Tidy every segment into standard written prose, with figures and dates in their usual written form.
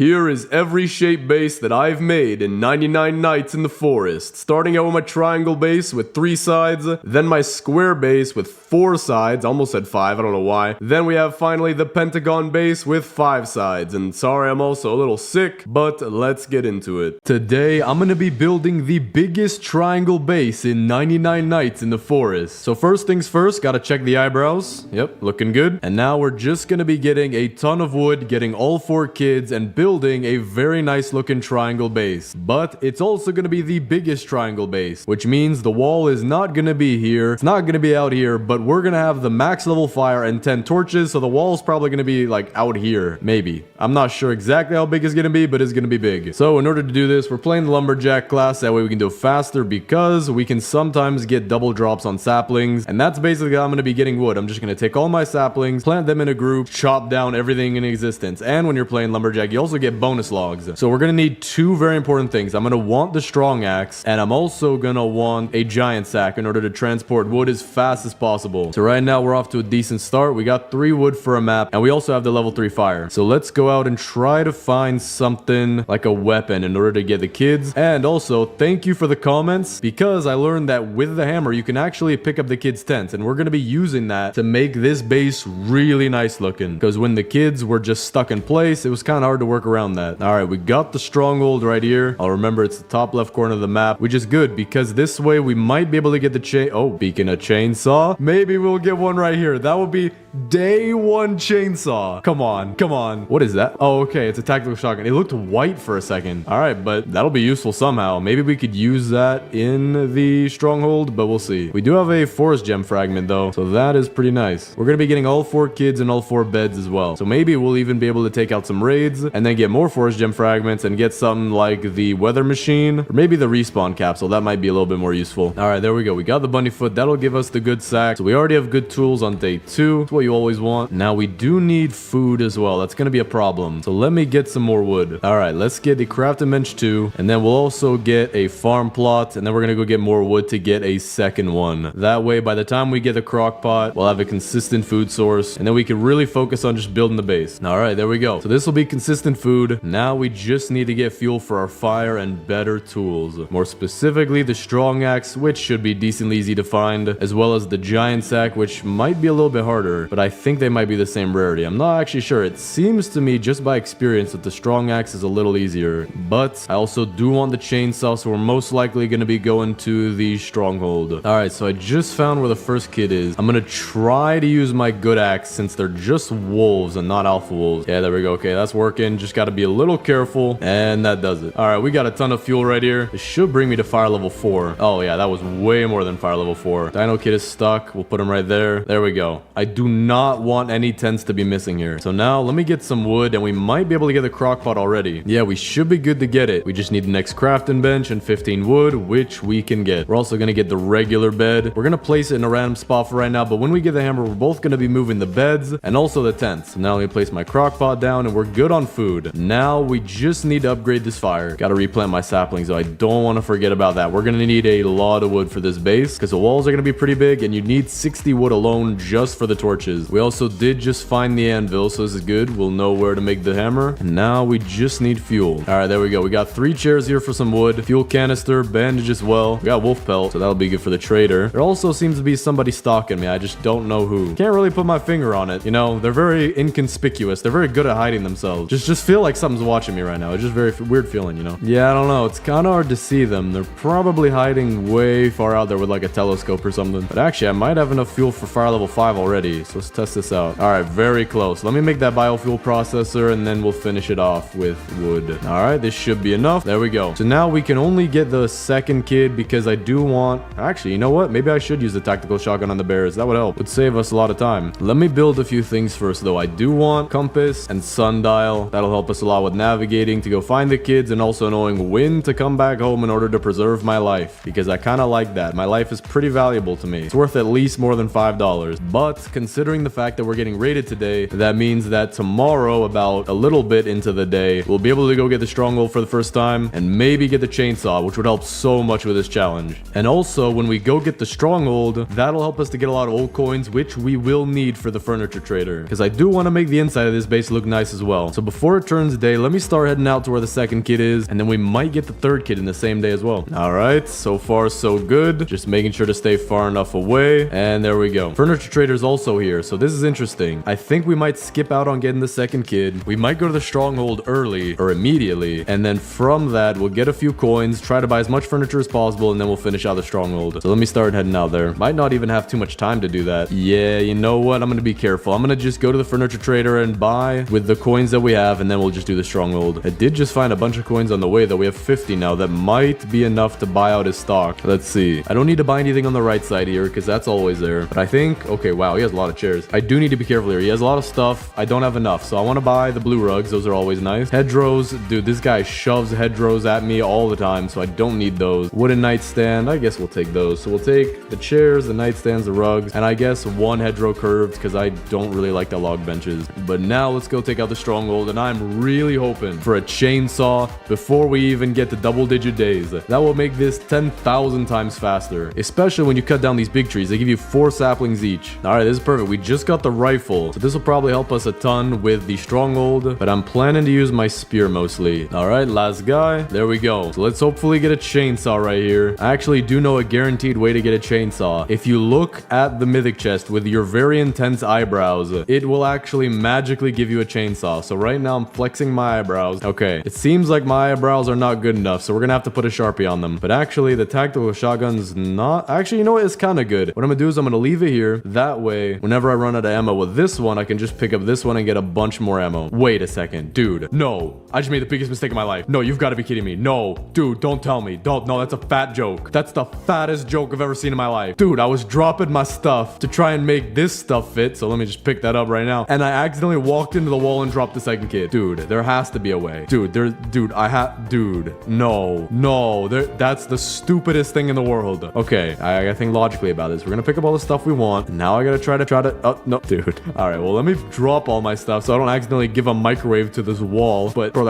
Here is every shape base that I've made in 99 Nights in the Forest. Starting out with my triangle base with 3 sides, then my square base with 4 sides, almost said 5, I don't know why. Then we have finally the pentagon base with 5 sides, and sorry I'm also a little sick, but let's get into it. Today I'm gonna be building the biggest triangle base in 99 Nights in the Forest. So first things first, gotta check the eyebrows. Yep, looking good. And now we're just gonna be getting a ton of wood, getting all 4 kids, and building a very nice looking triangle base. But it's also gonna be the biggest triangle base, which means the wall is not gonna be here. It's not gonna be out here, but we're gonna have the max level fire and 10 torches, so the wall's probably gonna be like out here, maybe. I'm not sure exactly how big it's gonna be, but it's gonna be big. So in order to do this, we're playing the lumberjack class. That way we can do it faster because we can sometimes get double drops on saplings, and that's basically how I'm gonna be getting wood. I'm just gonna take all my saplings, plant them in a group, chop down everything in existence. And when you're playing lumberjack, you also get bonus logs. So we're gonna need 2 very important things. I'm gonna want the strong axe, and I'm also gonna want a giant sack in order to transport wood as fast as possible. So right now we're off to a decent start. We got 3 wood for a map, and we also have the level 3 fire. So let's go out and try to find something like a weapon in order to get the kids. And also thank you for the comments, because I learned that with the hammer you can actually pick up the kids' tents, and we're gonna be using that to make this base really nice looking, because when the kids were just stuck in place, it was kind of hard to work around that. All right, we got the stronghold right here. I'll remember it's the top left corner of the map, which is good because this way we might be able to get the speaking of chainsaw, maybe we'll get one right here. That would be day 1 chainsaw. Come on, come on. What is that? Oh, okay, it's a tactical shotgun. It looked white for a second. All right, but that'll be useful somehow. Maybe we could use that in the stronghold, but we'll see. We do have a forest gem fragment though, so that is pretty nice. We're gonna be getting all 4 kids and all 4 beds as well, so maybe we'll even be able to take out some raids and then get more forest gem fragments and get something like the weather machine, or maybe the respawn capsule. That might be a little bit more useful. All right, there we go. We got the bunny foot. That'll give us the good sack, so we already have good tools on day 2. That's what you always want. Now we do need food as well. That's gonna be a problem, so let me get some more wood. All right, let's get the crafting bench 2, and then we'll also get a farm plot, and then we're gonna go get more wood to get a second one. That way by the time we get the crock pot, we'll have a consistent food source, and then we can really focus on just building the base. All right, there we go. So this will be consistent food. Now we just need to get fuel for our fire and better tools, more specifically the strong axe, which should be decently easy to find, as well as the giant sack, which might be a little bit harder, but I think they might be the same rarity. I'm not actually sure. It seems to me just by experience that the strong axe is a little easier, but I also do want the chainsaw, so we're most likely going to be going to the stronghold. All right, so I just found where the first kid is. I'm going to try to use my good axe since they're just wolves and not alpha wolves. Yeah, there we go. Okay, that's working. Just got to be a little careful, and that does it. All right, we got a ton of fuel right here. This should bring me to fire level 4. Oh yeah, that was way more than fire level 4. Dino kid is stuck. We'll put him right there. There we go. I do not want any tents to be missing here. So now let me get some wood, and we might be able to get the crock pot already. Yeah, we should be good to get it. We just need the next crafting bench and 15 wood, which we can get. We're also going to get the regular bed. We're going to place it in a random spot for right now, but when we get the hammer, we're both going to be moving the beds and also the tents. So now let me place my crock pot down, and we're good on food. Now we just need to upgrade this fire. Got to replant my saplings, so I don't want to forget about that. We're going to need a lot of wood for this base because the walls are going to be pretty big, and you need 60 wood alone just for the torches. We also did just find the anvil, so this is good. We'll know where to make the hammer. And now we just need fuel. All right, there we go. We got 3 chairs here for some wood, fuel canister, bandage as well. We got wolf pelt, so that'll be good for the trader. There also seems to be somebody stalking me. I just don't know who. Can't really put my finger on it. You know, they're very inconspicuous. They're very good at hiding themselves. Just feel like something's watching me right now. It's just very weird feeling, you know? Yeah, I don't know. It's kind of hard to see them. They're probably hiding way far out there with like a telescope or something. But actually, I might have enough fuel for fire level 5 already. So let's test this out. All right, very close. Let me make that biofuel processor, and then we'll finish it off with wood. All right, this should be enough. There we go. So now we can only get the second kid because I do want... Actually, you know what? Maybe I should use the tactical shotgun on the bears. That would help. Would save us a lot of time. Let me build a few things first, though. I do want compass and sundial. That'll help us a lot with navigating to go find the kids, and also knowing when to come back home in order to preserve my life, because I kind of like that. My life is pretty valuable to me. It's worth at least more than $5. But considering considering the fact that we're getting raided today, that means that tomorrow, about a little bit into the day, we'll be able to go get the stronghold for the first time and maybe get the chainsaw, which would help so much with this challenge. And also, when we go get the stronghold, that'll help us to get a lot of old coins, which we will need for the furniture trader, because I do want to make the inside of this base look nice as well. So before it turns day, let me start heading out to where the second kid is, and then we might get the third kid in the same day as well. All right, so far so good. Just making sure to stay far enough away, and there we go. Furniture trader's also here, so this is interesting. I think we might skip out on getting the second kid. We might go to the stronghold early or immediately, and then from that we'll get a few coins, try to buy as much furniture as possible, and then we'll finish out the stronghold. So let me start heading out there. Might not even have too much time to do that. Yeah, you know what? I'm gonna be careful. I'm gonna just go to the furniture trader and buy with the coins that we have, and then we'll just do the stronghold. I did just find a bunch of coins on the way, though. We have 50 now. That might be enough to buy out his stock. Let's see. I don't need to buy anything on the right side here because that's always there. But I think, okay, wow, he has a lot of chairs. I do need to be careful here. He has a lot of stuff. I don't have enough, so I want to buy the blue rugs. Those are always nice. Hedgerows, dude, this guy shoves hedgerows at me all the time, so I don't need those. Wooden nightstand, I guess we'll take those. So we'll take the chairs, the nightstands, the rugs, and I guess one hedgerow curved because I don't really like the log benches. But now let's go take out the stronghold, and I'm really hoping for a chainsaw before we even get to double-digit days. That will make this 10,000 times faster, especially when you cut down these big trees. They give you 4 saplings each. All right, this is perfect. We just got the rifle, so this will probably help us a ton with the stronghold, but I'm planning to use my spear mostly. All right, last guy. There we go. So let's hopefully get a chainsaw right here. I actually do know a guaranteed way to get a chainsaw. If you look at the mythic chest with your very intense eyebrows, it will actually magically give you a chainsaw. So right now I'm flexing my eyebrows. Okay, it seems like my eyebrows are not good enough, so we're gonna have to put a Sharpie on them. But actually, the tactical shotgun's not... Actually, you know what? It's kind of good. What I'm gonna do is I'm gonna leave it here. That way, whenever I run out of ammo with this one, I can just pick up this one and get a bunch more ammo. Wait a second. Dude, no. I just made the biggest mistake of my life. No, you've got to be kidding me. No. Dude, don't tell me. Don't. No, that's a fat joke. That's the fattest joke I've ever seen in my life. Dude, I was dropping my stuff to try and make this stuff fit, so let me just pick that up right now. And I accidentally walked into the wall and dropped the second kid. Dude, there has to be a way. Dude, no, that's the stupidest thing in the world. Okay, I gotta think logically about this. We're gonna pick up all the stuff we want. Now I gotta try to, oh, no, dude. All right, well, let me drop all my stuff so I don't accidentally give a microwave to this wall. But, bro,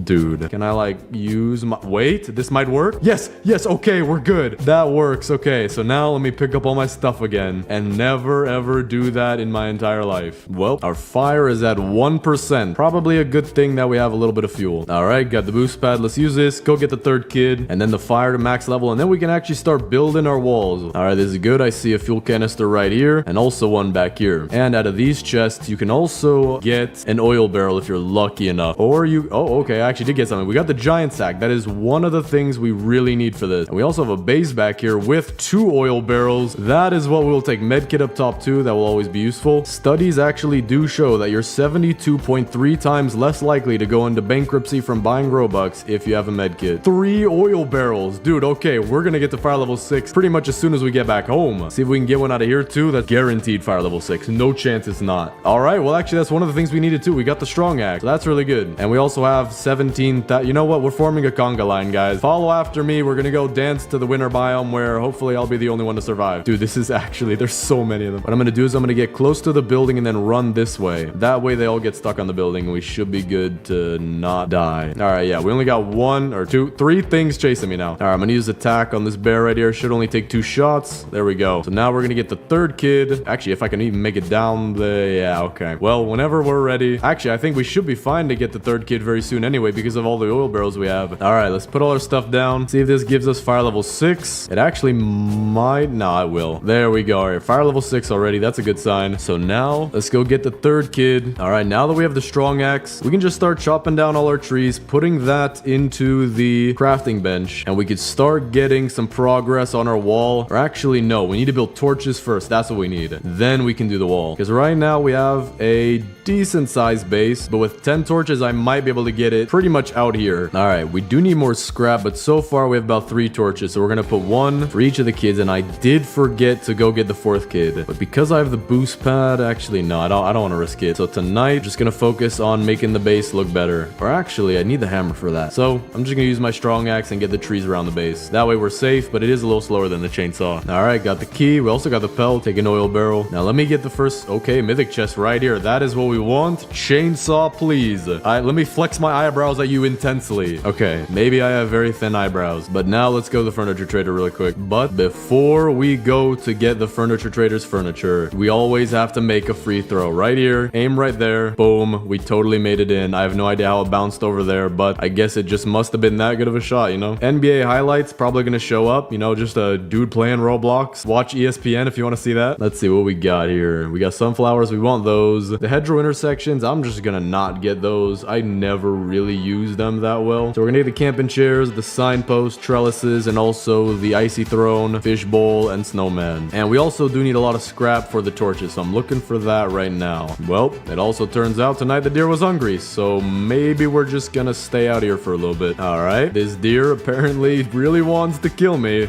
dude. Can I, like, use my, wait, this might work? Yes, okay, we're good. That works, okay. So now let me pick up all my stuff again and never, ever do that in my entire life. Well, our fire is at 1%. Probably a good thing that we have a little bit of fuel. All right, got the boost pad. Let's use this. Go get the third kid and then the fire to max level, and then we can actually start building our walls. All right, this is good. I see a fuel canister right here and also one back here. And out of these chests, you can also get an oil barrel if you're lucky enough. Or you, oh, okay, I actually did get something. We got the giant sack. That is one of the things we really need for this. And we also have a base back here with 2 oil barrels. That is what we'll take. Medkit up top too. That will always be useful. Studies actually do show that you're 72.3 times less likely to go into bankruptcy from buying Robux if you have a medkit. 3 oil barrels. Dude, okay, we're gonna get to fire level 6 pretty much as soon as we get back home. See if we can get one out of here too. That's guaranteed fire level 6. No chance it's not. All right, well, actually, that's one of the things we needed too. We got the strong axe. So that's really good. And we also have 17,000. You know what? We're forming a conga line, guys. Follow after me. We're gonna go dance to the winter biome where hopefully I'll be the only one to survive. Dude, this is actually, there's so many of them. What I'm gonna do is I'm gonna get close to the building and then run this way. That way they all get stuck on the building and we should be good to not die. All right, yeah, we only got 1 or 2, 3 things chasing me now. All right, I'm gonna use attack on this bear right here. Should only take 2 shots. There we go. So now we're gonna get the third kid. Actually, if I can even make it down the, yeah, okay. Well, whenever we're ready. Actually, I think we should be fine to get the third kid very soon anyway because of all the oil barrels we have. All right, let's put all our stuff down. See if this gives us fire level 6. It actually might. No, it will. There we go. All right, fire level 6 already. That's a good sign. So now let's go get the third kid. All right, now that we have the strong axe, we can just start chopping down all our trees, putting that into the crafting bench, and we could start getting some progress on our wall. Or actually, no, we need to build torches first. That's what we need. Then we can do the wall. Because right now we have a decent sized base, but with 10 torches, I might be able to get it pretty much out here. All right, we do need more scrap, but so far we have about 3 torches. So we're going to put 1 for each of the kids. And I did forget to go get the 4th kid, but because I have the boost pad, actually, no, I don't want to risk it. So tonight, I'm just going to focus on making the base look better. Or actually, I need the hammer for that. So I'm just going to use my strong axe and get the trees around the base. That way we're safe, but it is a little slower than the chainsaw. All right, got the key. We also got the pelt. Well, take an oil barrel. Now let me get the first, okay, mythic chest right here. That is what we want. Chainsaw, please. All right, let me flex my eyebrows at you intensely. Okay, maybe I have very thin eyebrows, but now let's go to the furniture trader really quick. But before we go to get the furniture trader's furniture, we always have to make a free throw right here. Aim right there. Boom. We totally made it in. I have no idea how it bounced over there, but I guess it just must have been that good of a shot, you know? NBA highlights probably gonna show up, you know, just a dude playing Roblox. Watch ESPN if you want to see that. Let's see what we got here. We got sunflowers. We want those. The hedgerow intersections, I'm just gonna not get those. I never really use them that well. So we're gonna get the camping chairs, the signpost, trellises, and also the icy throne, fishbowl, and snowman. And we also do need a lot of scrap for the torches, so I'm looking for that right now. Well, it also turns out tonight the deer was hungry, so maybe we're just gonna stay out here for a little bit. All right, this deer apparently really wants to kill me.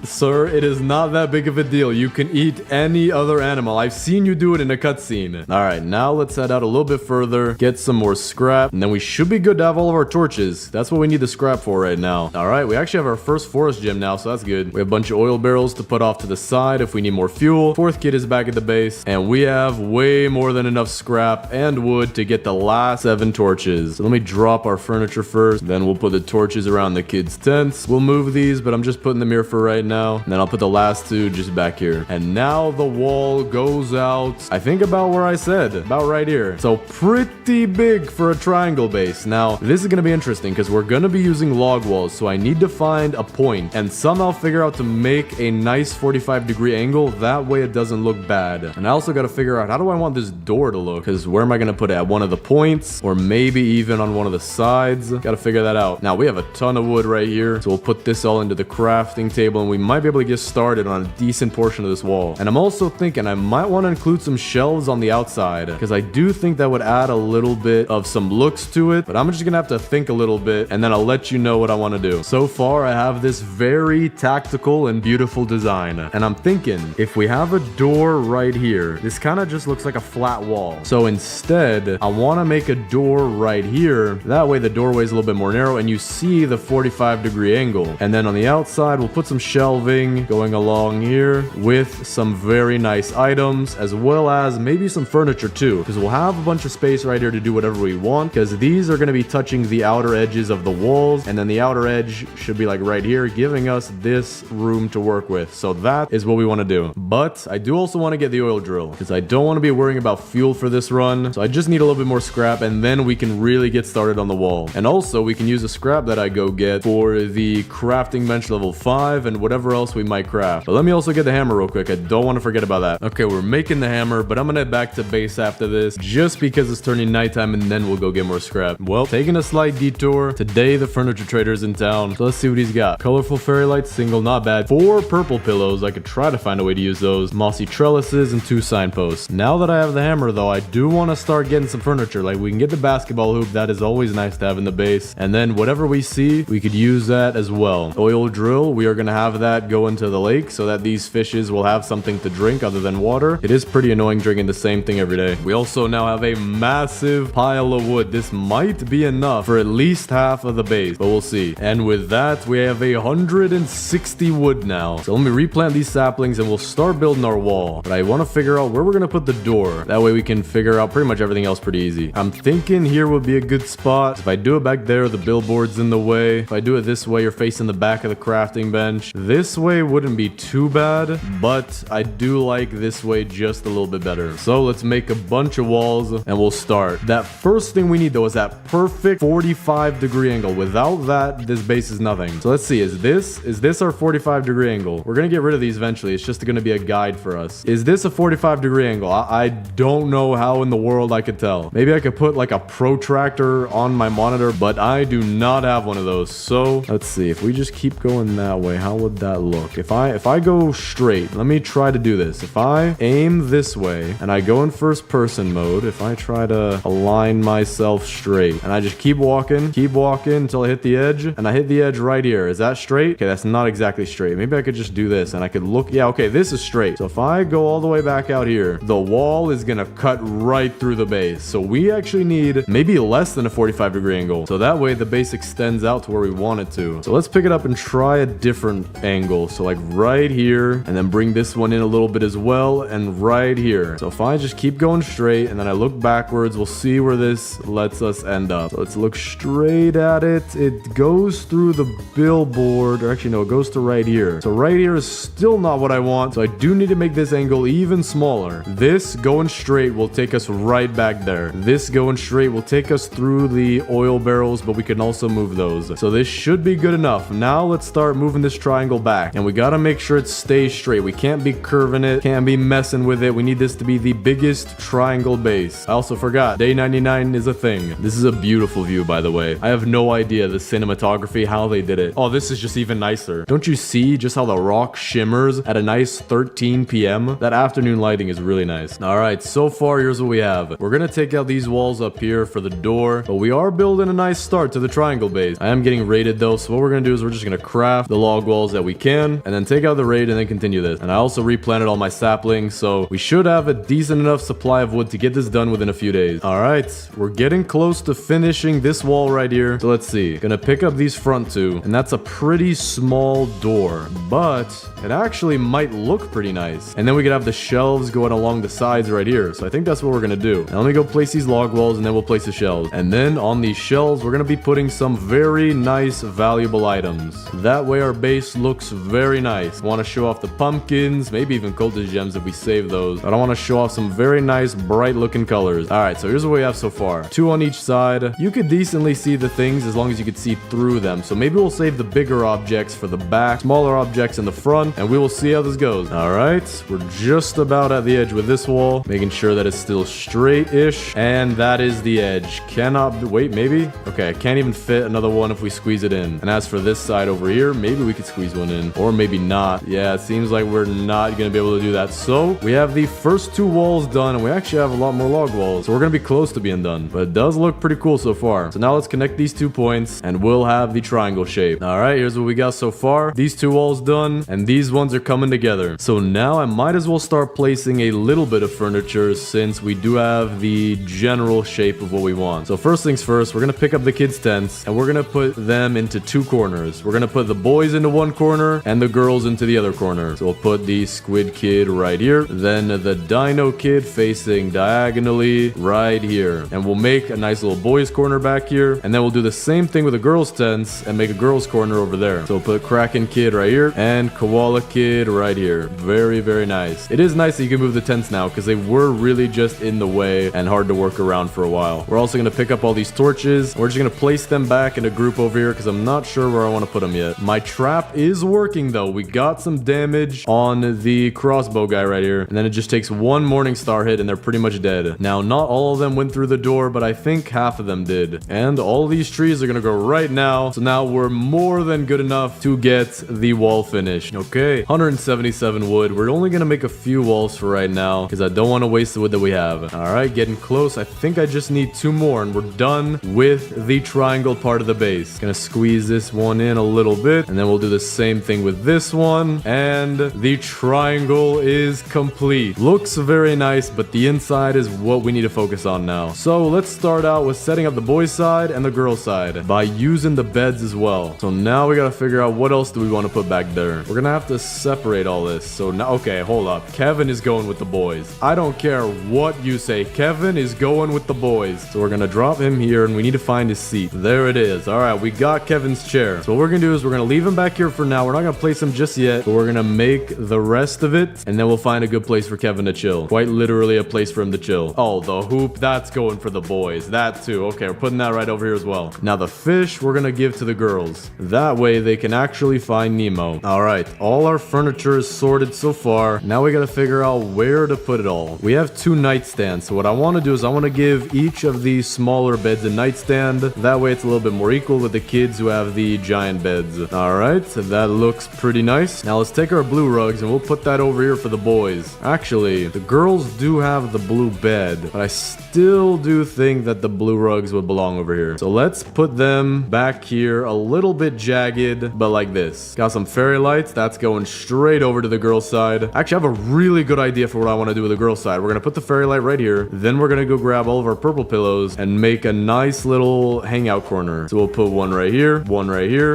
Sir, it is not that big of a deal. You can eat any other animal. I've seen you do it in a cutscene. All right, now let's head out a little bit further, get some more scrap, and then we should be good to have all of our torches. That's what we need the scrap for right now. All right, we actually have our first forest gem now, so that's good. We have a bunch of oil barrels to put off to the side if we need more fuel. Fourth kit is back at the base, and we have way more than enough scrap and wood to get the last 7 torches. So let me drop our furniture first, then we'll put the torches around the kids' tents. We'll move these, but I'm just putting them here for right now. And then I'll put the last 2 just back here. And now the wall goes out, I think about where I said, about right here. So pretty big for a triangle base. Now, this is going to be interesting because we're going to be using log walls, so I need to find a point and somehow figure out to make a nice 45-degree angle. That way it doesn't look bad. And I also got to figure out how do I want this door to look, because where am I going to put it? At one of the points or maybe even on one of the sides? Got to figure that out. Now we have a ton of wood right here, so we'll put this all into the crafting table and we might be able to get started on a decent portion of this wall. And I'm also thinking I might want to include some shelves on the outside because I do think that would add a little bit of some looks to it, but I'm just gonna have to think a little bit and then I'll let you know what I want to do. So far I have this very tactical and beautiful design, and I'm thinking if we have a door right here, this kind of just looks like a flat wall. So instead I want to make a door right here. That way the doorway is a little bit more narrow and you see the 45-degree angle. And then on the outside we'll put some shelving going along here with some very nice items, as well as maybe some furniture too, because we'll have a bunch of space right here to do whatever we want, because these are going to be touching the outer edges of the walls, and then the outer edge should be like right here, giving us this room to work with. So that is what we want to do. But I do also want to get the oil drill because I don't want to be worrying about fuel for this run. So I just need a little bit more scrap and then we can really get started on the wall. And also we can use the scrap that I go get for the crafting bench level 5 and whatever else we might craft. But let me also get the hammer real quick. I don't want to forget about that. Okay, we're making the hammer, but I'm gonna head back to base after this just because it's turning nighttime and then we'll go get more scrap. Well, taking a slight detour. Today the furniture trader's in town. So let's see what he's got. Colorful fairy lights, single, not bad. 4 purple pillows. I could try to find a way to use those. Mossy trellises and 2 signposts. Now that I have the hammer though, I do want to start getting some furniture. Like we can get the basketball hoop. That is always nice to have in the base. And then whatever we see, we could use that as well. Oil drill. We are going to have that go into the lake so that these fishes will have something to drink other than water. It is pretty annoying drinking the same thing every day. We also now have a massive pile of wood. This might be enough for at least half of the base, but we'll see. And with that, we have 160 wood now. So let me replant these saplings and we'll start building our wall. But I want to figure out where we're going to put the door. That way we can figure out pretty much everything else pretty easy. I'm thinking here would be a good spot. If I do it back there, the billboard's in the way. If I do it this way, you're facing the back of the crafting bench. This way wouldn't be too bad, but I do like this way just a little bit better. So let's make a bunch of walls and we'll start. That first thing we need though is that perfect 45-degree angle. Without that, this base is nothing. So let's see, is this our 45-degree angle? We're gonna get rid of these eventually. It's just gonna be a guide for us. Is this a 45-degree angle? I don't know how in the world I could tell. Maybe I could put like a protractor on my monitor, but I do not have one of those. So let's see, if we just keep going that way, how would that look? If I go straight, let me try to do this. If I aim this way and I go in first person mode, if I try to align myself straight and I just keep walking until I hit the edge, and I hit the edge right here. Is that straight? Okay, that's not exactly straight. Maybe I could just do this and I could look. Yeah, okay, this is straight. So if I go all the way back out here, the wall is gonna cut right through the base. So we actually need maybe less than a 45-degree angle. So that way the base extends out to where we want it to. So let's pick it up and try a different angle. So like right here, and then bring this one in a little bit as well, and right here. So if I just keep going straight and then I look backwards, we'll see where this lets us end up. So let's look straight at it. It goes through the billboard, or actually no, it goes to right here. So right here is still not what I want, so I do need to make this angle even smaller. This going straight will take us right back there. This going straight will take us through the oil barrels, but we can also move those. So this should be good enough. Now let's start moving this triangle back, and we gotta make sure it stays straight. We can't be curving it, can't be messing with it. We need this to be the biggest triangle base. I also forgot, day 99 is a thing. This is a beautiful view, by the way. I have no idea the cinematography, how they did it. Oh, this is just even nicer. Don't you see just how the rock shimmers at a nice 13 p.m.? That afternoon lighting is really nice. All right, so far, here's what we have. We're gonna take out these walls up here for the door, but we are building a nice start to the triangle base. I am getting raided though, so what we're gonna do is we're just gonna craft the log walls that we can, and then take out the raid and then continue this. And I also replanted all my saplings, so we should have a decent enough supply of wood to get this done within a few days. All right, we're getting close to finishing this wall right here. So let's see. Gonna pick up these front two, and that's a pretty small door, but it actually might look pretty nice. And then we could have the shelves going along the sides right here. So I think that's what we're gonna do. Now let me go place these log walls, and then we'll place the shelves. And then on these shelves, we're gonna be putting some very nice, valuable items. That way our base looks very nice. Want to show off the pumpkins, maybe even cultist gems if we save those. But I want to show off some very nice, bright looking colors. All right, so here's what we have so far. 2 on each side. You could decently see the things as long as you could see through them. So maybe we'll save the bigger objects for the back, smaller objects in the front, and we will see how this goes. All right, we're just about at the edge with this wall, making sure that it's still straight-ish, and that is the edge. Cannot, wait, maybe? Okay, I can't even fit another one if we squeeze it in. And as for this side over here, maybe we could squeeze one in, or maybe not. Yeah, it seems like we're not gonna be able to do that. So we have the first 2 walls done, and we actually have a lot more log walls, so we're gonna be close to being done. But it does look pretty cool so far. So now let's connect these 2 points, and we'll have the triangle shape. All right, here's what we got so far. These 2 walls done, and these ones are coming together. So now I might as well start placing a little bit of furniture, since we do have the general shape of what we want. So first things first, we're gonna pick up the kids' tents, and we're gonna put them into 2 corners. We're gonna put the boys into one corner and the girls into the other corner. So we'll put the squid kid right here, then the dino kid facing diagonally right here, and we'll make a nice little boys corner back here, and then we'll do the same thing with the girls tents and make a girls corner over there. So we'll put Kraken kid right here and Koala kid right here. Very, very nice. It is nice that you can move the tents now, because they were really just in the way and hard to work around for a while. We're also gonna pick up all these torches. We're just gonna place them back in a group over here, because I'm not sure where I want to put them yet. My trap is working though. We got some damage on the crossbow guy right here, and then it just takes 1 morning star hit and they're pretty much dead. Now, not all of them went through the door, but I think half of them did. And all these trees are gonna go right now. So now we're more than good enough to get the wall finished. Okay, 177 wood. We're only gonna make a few walls for right now, because I don't want to waste the wood that we have. All right, getting close. I think I just need 2 more, and we're done with the triangle part of the base. Gonna squeeze this one in a little bit, and then we'll do the same thing with this one, and the triangle is complete. Looks very nice, but the inside is what we need to focus on now. So let's start out with setting up the boys side and the girls side by using the beds as well. So now we gotta figure out what else do we want to put back there. We're gonna have to separate all this. So now, okay, hold up. Kevin is going with the boys. I don't care what you say. Kevin is going with the boys. So we're gonna drop him here, and we need to find his seat. There it is. All right, we got Kevin's chair. So what we're gonna do is we're gonna leave him back here for now. We're not gonna place him just yet, but we're gonna make the rest of it, and then we'll find a good place for Kevin to chill. Quite literally a place for him to chill. Oh, the hoop, that's going for the boys. That too. Okay, we're putting that right over here as well. Now the fish we're gonna give to the girls. That way they can actually find Nemo. All right, all our furniture is sorted so far. Now we gotta figure out where to put it all. We have 2 nightstands. So what I want to do is I want to give each of these smaller beds a nightstand. That way it's a little bit more equal with the kids who have the giant beds. All right, so that looks pretty nice. Now let's take our blue rugs and we'll put that over here for the boys. Actually, the girls do have the blue bed, but I still do think that the blue rugs would belong over here. So let's put them back here a little bit jagged, but like this. Got some fairy lights. That's going straight over to the girls' side. Actually, I have a really good idea for what I want to do with the girls' side. We're gonna put the fairy light right here. Then we're gonna go grab all of our purple pillows and make a nice little hangout corner. So we'll put one right here,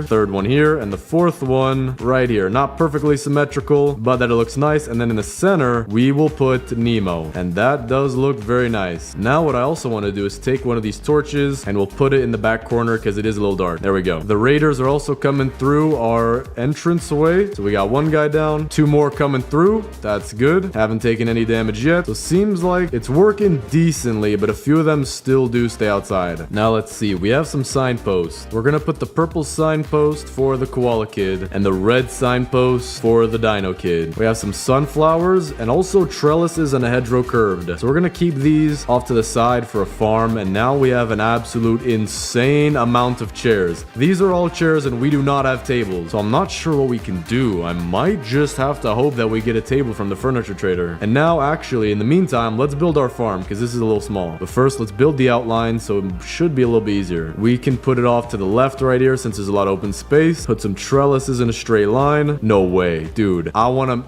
third one here, and the 4th one right here. Not perfectly symmetrical, but about that it looks nice. And then in the center, we will put Nemo. And that does look very nice. Now what I also want to do is take one of these torches and we'll put it in the back corner because it is a little dark. There we go. The raiders are also coming through our entranceway. So we got one guy down, two more coming through. That's good. Haven't taken any damage yet. So seems like it's working decently, but a few of them still do stay outside. Now let's see. We have some signposts. We're going to put the purple signpost for the koala kid and the red signpost for the dino kid. We have some sunflowers and also trellises and a hedgerow curved. So we're going to keep these off to the side for a farm. And now we have an absolute insane amount of chairs. These are all chairs and we do not have tables. So I'm not sure what we can do. I might just have to hope that we get a table from the furniture trader. And now actually in the meantime, let's build our farm because this is a little small. But first let's build the outline so it should be a little bit easier. We can put it off to the left right here since there's a lot of open space. Put some trellises in a straight line. No way, dude.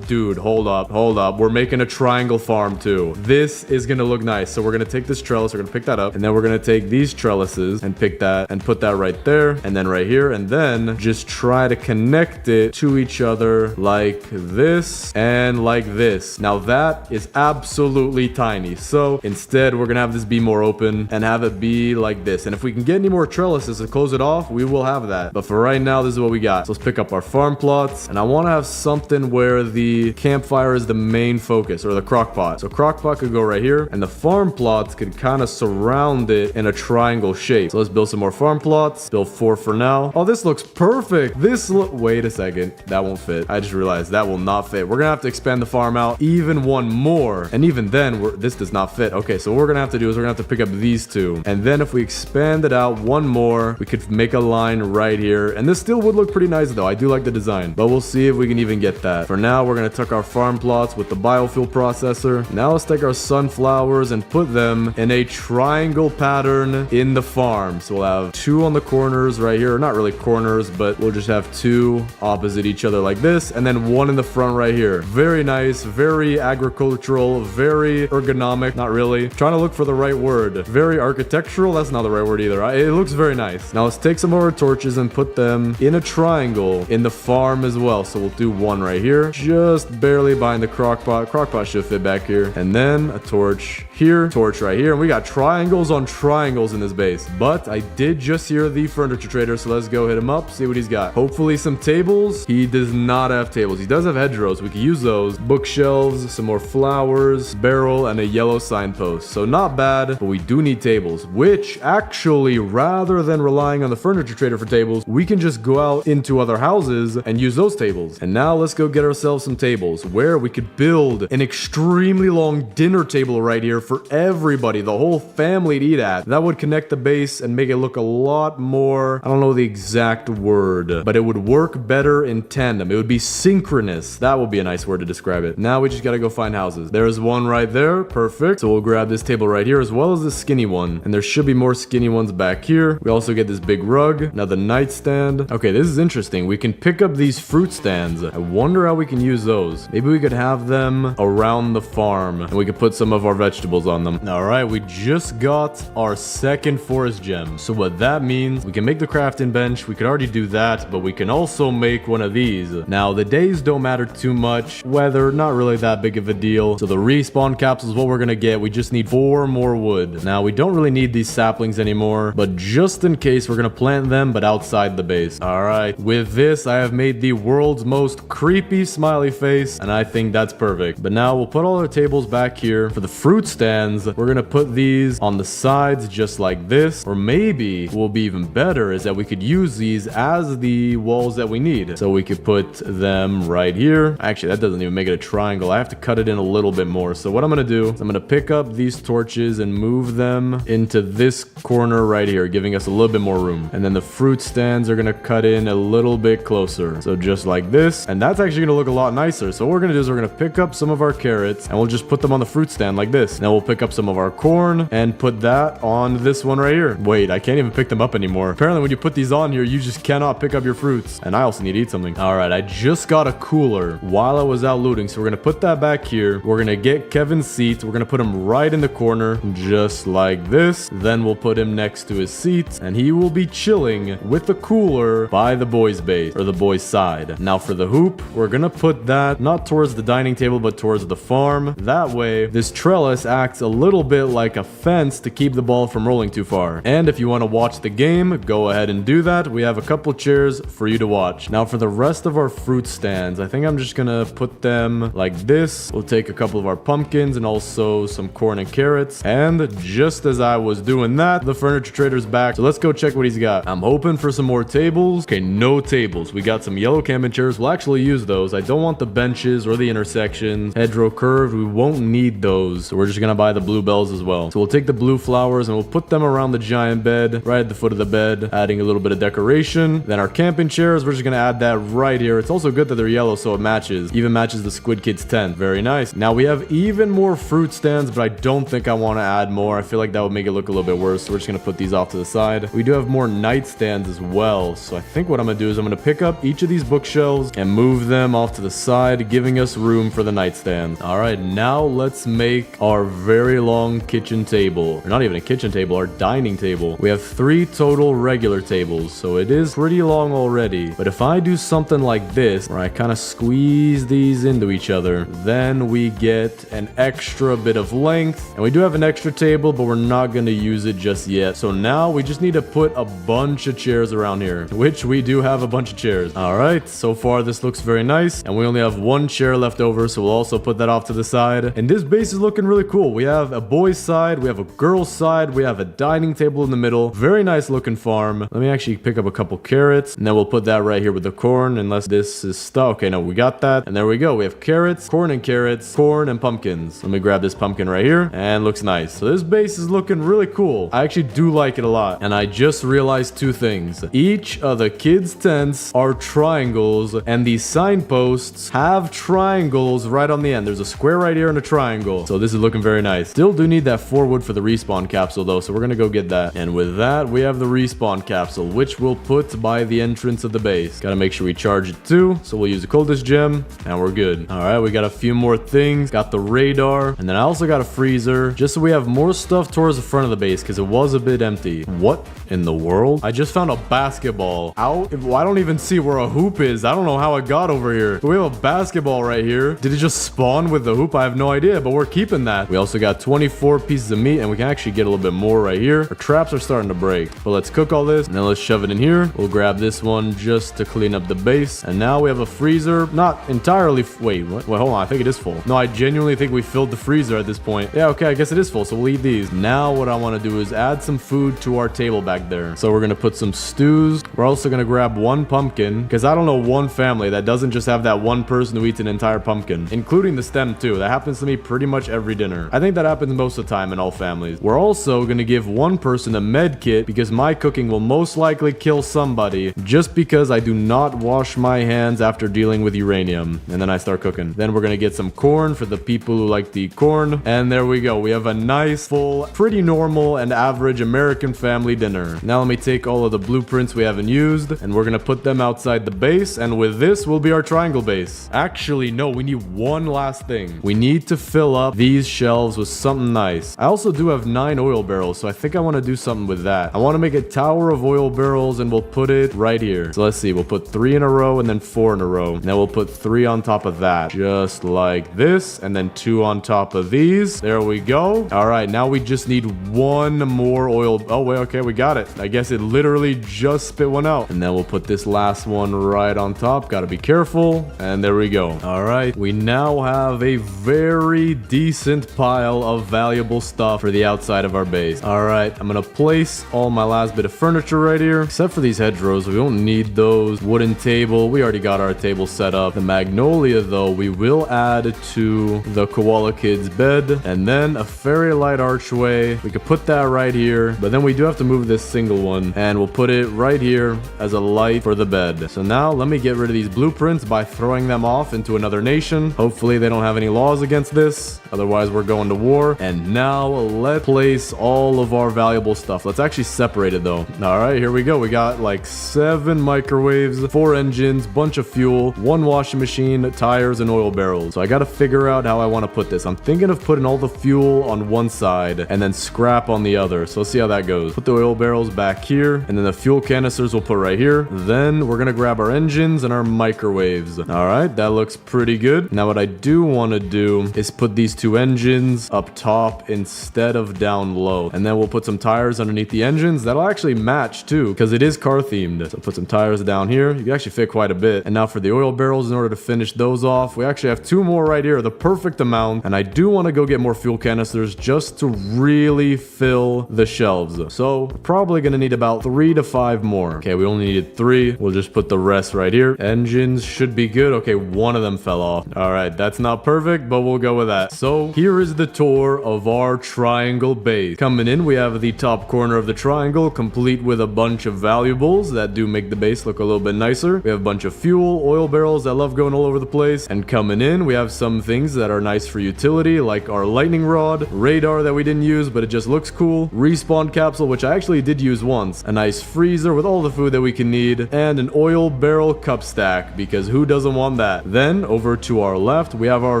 Dude, hold up. We're making a triangle farm too. This is gonna look nice. So we're gonna take this trellis, we're gonna pick that up, and then we're gonna take these trellises and pick that and put that right there, and then right here, and then just try to connect it to each other like this and like this. Now that is absolutely tiny. So instead, we're gonna have this be more open and have it be like this. And if we can get any more trellises to close it off, we will have that. But for right now, this is what we got. So let's pick up our farm plots, and I want to have something where the campfire is the main focus, or the crock pot. So crock pot could go right here, and the farm plots could kind of surround it in a triangle shape. So let's build some more farm plots. Build 4 for now. Oh, this looks perfect. Wait a second. That won't fit. I just realized that will not fit. We're gonna have to expand the farm out even one more. And even then, this does not fit. Okay, so what we're gonna have to do is we're gonna have to pick up these two. And then if we expand it out one more, we could make a line right here. And this still would look pretty nice though. I do like the design. But we'll see if we can even get that. For now, we're gonna tuck our farm plots with the biofuel processor. Now let's take our sunflowers and put them in a triangle pattern in the farm. So we'll have 2 on the corners right here. Not really corners, but we'll just have 2 opposite each other like this. And then 1 in the front right here. Very nice, very agricultural, very ergonomic. Not really. Trying to look for the right word. Very architectural. That's not the right word either. It looks very nice. Now let's take some of our torches and put them in a triangle in the farm as well. So we'll do 1 right here. Just barely behind the crock pot. Crock pot should fit back here. And then a torch here. Torch right here. And we got triangles on triangles in this base. But I did just hear the furniture trader. So let's go hit him up. See what he's got. Hopefully some tables. He does not have tables. He does have hedgerows. We can use those. Bookshelves, some more flowers, barrel, and a yellow signpost. So not bad, but we do need tables, which actually, rather than relying on the furniture trader for tables, we can just go out into other houses and use those tables. And now let's go get ourselves some tables where we could build an extremely long dinner table right here for everybody, the whole family to eat at. That would connect the base and make it look a lot more, I don't know the exact word, but it would work better in tandem. It would be synchronous. That would be a nice word to describe it. Now we just gotta go find houses. There's one right there. Perfect. So we'll grab this table right here as well as the skinny one. And there should be more skinny ones back here. We also get this big rug. Now the nightstand. Okay, this is interesting. We can pick up these fruit stands. I wonder how we can use those. Maybe we could have them around the farm and we could put some of our vegetables on them. All right, we just got our second forest gem. So what that means, we can make the crafting bench. We could already do that, but we can also make one of these. Now the days don't matter too much. Weather, not really that big of a deal. So the respawn capsules, what we're gonna get, we just need 4 more wood. Now we don't really need these saplings anymore, but just in case we're gonna plant them, but outside the base. All right, with this, I have made the world's most creepy smiley face, and I think that's perfect. But now we'll put all our tables back here. For the fruit stands, we're gonna put these on the sides just like this, or maybe what will be even better is that we could use these as the walls that we need. So we could put them right here. Actually, that doesn't even make it a triangle. I have to cut it in a little bit more. So what I'm gonna do is I'm gonna pick up these torches and move them into this corner right here, giving us a little bit more room. And then the fruit stands are gonna cut in a little bit closer. So just like this. And that's actually gonna look a lot nicer. So what we're gonna do is we're gonna pick up some of our carrots and we'll just put them on the fruit stand like this. Now we'll pick up some of our corn and put that on this one right here. Wait, I can't even pick them up anymore. Apparently when you put these on here, you just cannot pick up your fruits. And I also need to eat something. All right, I just got a cooler while I was out looting. So we're going to put that back here. We're going to get Kevin's seats. We're going to put him right in the corner, just like this. Then we'll put him next to his seat and he will be chilling with the cooler by the boys' base or the boys' side. Now for the hoop, we're going to put that not towards the dining table, but towards the farm. That way, this trellis acts a little bit like a fence to keep the ball from rolling too far. And if you want to watch the game, go ahead and do that. We have a couple chairs for you to watch. Now for the rest of our fruit stands, I think I'm just gonna put them like this. We'll take a couple of our pumpkins and also some corn and carrots. And just as I was doing that, the furniture trader's back. So let's go check what he's got. I'm hoping for some more tables. Okay, no tables. We got some yellow camping chairs. We'll actually use those. I don't want the benches or the intersections. Hedgerow curved, we won't need those. So we're just gonna buy the bluebells as well. So we'll take the blue flowers and we'll put them around the giant bed, right at the foot of the bed, adding a little bit of decoration. Then our camping chairs, we're just gonna add that right here. It's also good that they're yellow so it matches. Even matches the Squid Kids tent. Very nice. Now we have even more fruit stands, but I don't think I want to add more. I feel like that would make it look a little bit worse. So we're just gonna put these off to the side. We do have more nightstands as well. So I think what I'm gonna do is I'm gonna pick up each of these bookshelves and move them off to the side, giving us room for the nightstand. All right, now let's make our very long kitchen table. Or not even a kitchen table, our dining table. We have 3 total regular tables, so it is pretty long already. But if I do something like this, where I kind of squeeze these into each other, then we get an extra bit of length. And we do have an extra table, but we're not going to use it just yet. So now we just need to put a bunch of chairs around here, which we do have a bunch of chairs. All right, so far this looks very nice. And we only have 1 chair left over, so we'll also put that off to the side. And this base is looking really cool. We have a boys' side, we have a girls' side, we have a dining table in the middle. Very nice looking farm. Let me actually pick up a couple carrots, and then we'll put that right here with the corn, unless this is stuck. Okay, no, we got that. And there we go. We have carrots, corn and pumpkins. Let me grab this pumpkin right here, and looks nice. So this base is looking really cool. I actually do like it a lot. And I just realized 2 things. Each of the kids' tents are triangles, and these signposts have triangles right on the end. There's a square right here and a triangle. So this is looking very nice. Still do need that 4 wood for the respawn capsule though, so we're gonna go get that. And with that, we have the respawn capsule, which we'll put by the entrance of the base. Gotta make sure we charge it too, so we'll use the coldest gem, and we're good. All right, we got a few more things. Got the radar, and then I also got a freezer, just so we have more stuff towards the front of the base, because it was a bit empty. What in the world? I just found a basketball out. I don't even see where a hoop is. I don't know how it got over here. But we have a basketball right here. Did it just spawn with the hoop? I have no idea, but we're keeping that. We also got 24 pieces of meat, and we can actually get a little bit more right here. Our traps are starting to break, but let's cook all this, and then let's shove it in here. We'll grab this one just to clean up the base, and now we have a freezer. Not entirely. Wait, what? Wait, hold on. I think it is full. No, I genuinely think we filled the freezer at this point. Yeah, okay, I guess it is full, so we'll eat these. Now what I want to do is add some food to our table back there. So we're gonna put some stews. We're also gonna grab 1 pumpkin, because I don't know one family that doesn't just have that one person who eats an entire pumpkin, including the stem too. That happens to me pretty much every dinner. I think that happens most of the time in all families. We're also gonna give 1 person a med kit, because my cooking will most likely kill somebody, just because I do not wash my hands after dealing with uranium. And then I start cooking. Then we're gonna get some corn for the people who like to eat corn. And there we go. We have a nice, full, pretty normal and average American family dinner. Now let me take all of the blueprints we haven't used, and we're gonna put them outside the base, and with this will be our triangle base. Actually, no, we need one last thing. We need to fill up these shelves with something nice. I also do have 9 oil barrels, so I think I want to do something with that. I want to make a tower of oil barrels, and we'll put it right here. So let's see, we'll put 3 in a row and then 4 in a row. And then we'll put 3 on top of that, just like this, and then 2 on top of these. There we go. All right, now we just need 1 more oil. Oh wait, okay, we got it. I guess it literally just spit one out. And then we'll put this last one right on top. Gotta be careful. And there we go. All right, we now have a very decent pile of valuable stuff for the outside of our base. All right, I'm gonna place all my last bit of furniture right here, except for these hedgerows. We don't need those. Wooden table, we already got our table set up. The magnolia though, we will add to the koala kids bed, and then a fairy light archway. We could put that right here, but then we do have to move this single one, and we'll put it right here as a light for the bed. So now let me get rid of these blueprints by throwing them off into another nation. Hopefully they don't have any laws against this, otherwise we're going going to war. And now let's place all of our valuable stuff. Let's actually separate it though. All right, here we go. We got like 7 microwaves, 4 engines, bunch of fuel, 1 washing machine, tires, and oil barrels. So I got to figure out how I want to put this. I'm thinking of putting all the fuel on one side and then scrap on the other. So let's see how that goes. Put the oil barrels back here, and then the fuel canisters we'll put right here. Then we're gonna grab our engines and our microwaves. All right, that looks pretty good. Now what I do want to do is put these 2 engines up top instead of down low, and then we'll put some tires underneath the engines. That'll actually match too, because it is car themed. So put some tires down here. You can actually fit quite a bit. And now for the oil barrels, in order to finish those off, we actually have 2 more right here, the perfect amount. And I do want to go get more fuel canisters just to really fill the shelves. So probably gonna need about 3 to 5 more. Okay, we only needed 3. We'll just put the rest right here. Engines should be good. Okay, 1 of them fell off. All right, that's not perfect, but we'll go with that. So here is the tour of our triangle base. Coming in, we have the top corner of the triangle, complete with a bunch of valuables that do make the base look a little bit nicer. We have a bunch of fuel, oil barrels that love going all over the place. And coming in, we have some things that are nice for utility, like our lightning rod, radar that we didn't use, but it just looks cool, respawn capsule, which I actually did use once, a nice freezer with all the food that we can need, and an oil barrel cup stack, because who doesn't want that? Then over to our left, we have our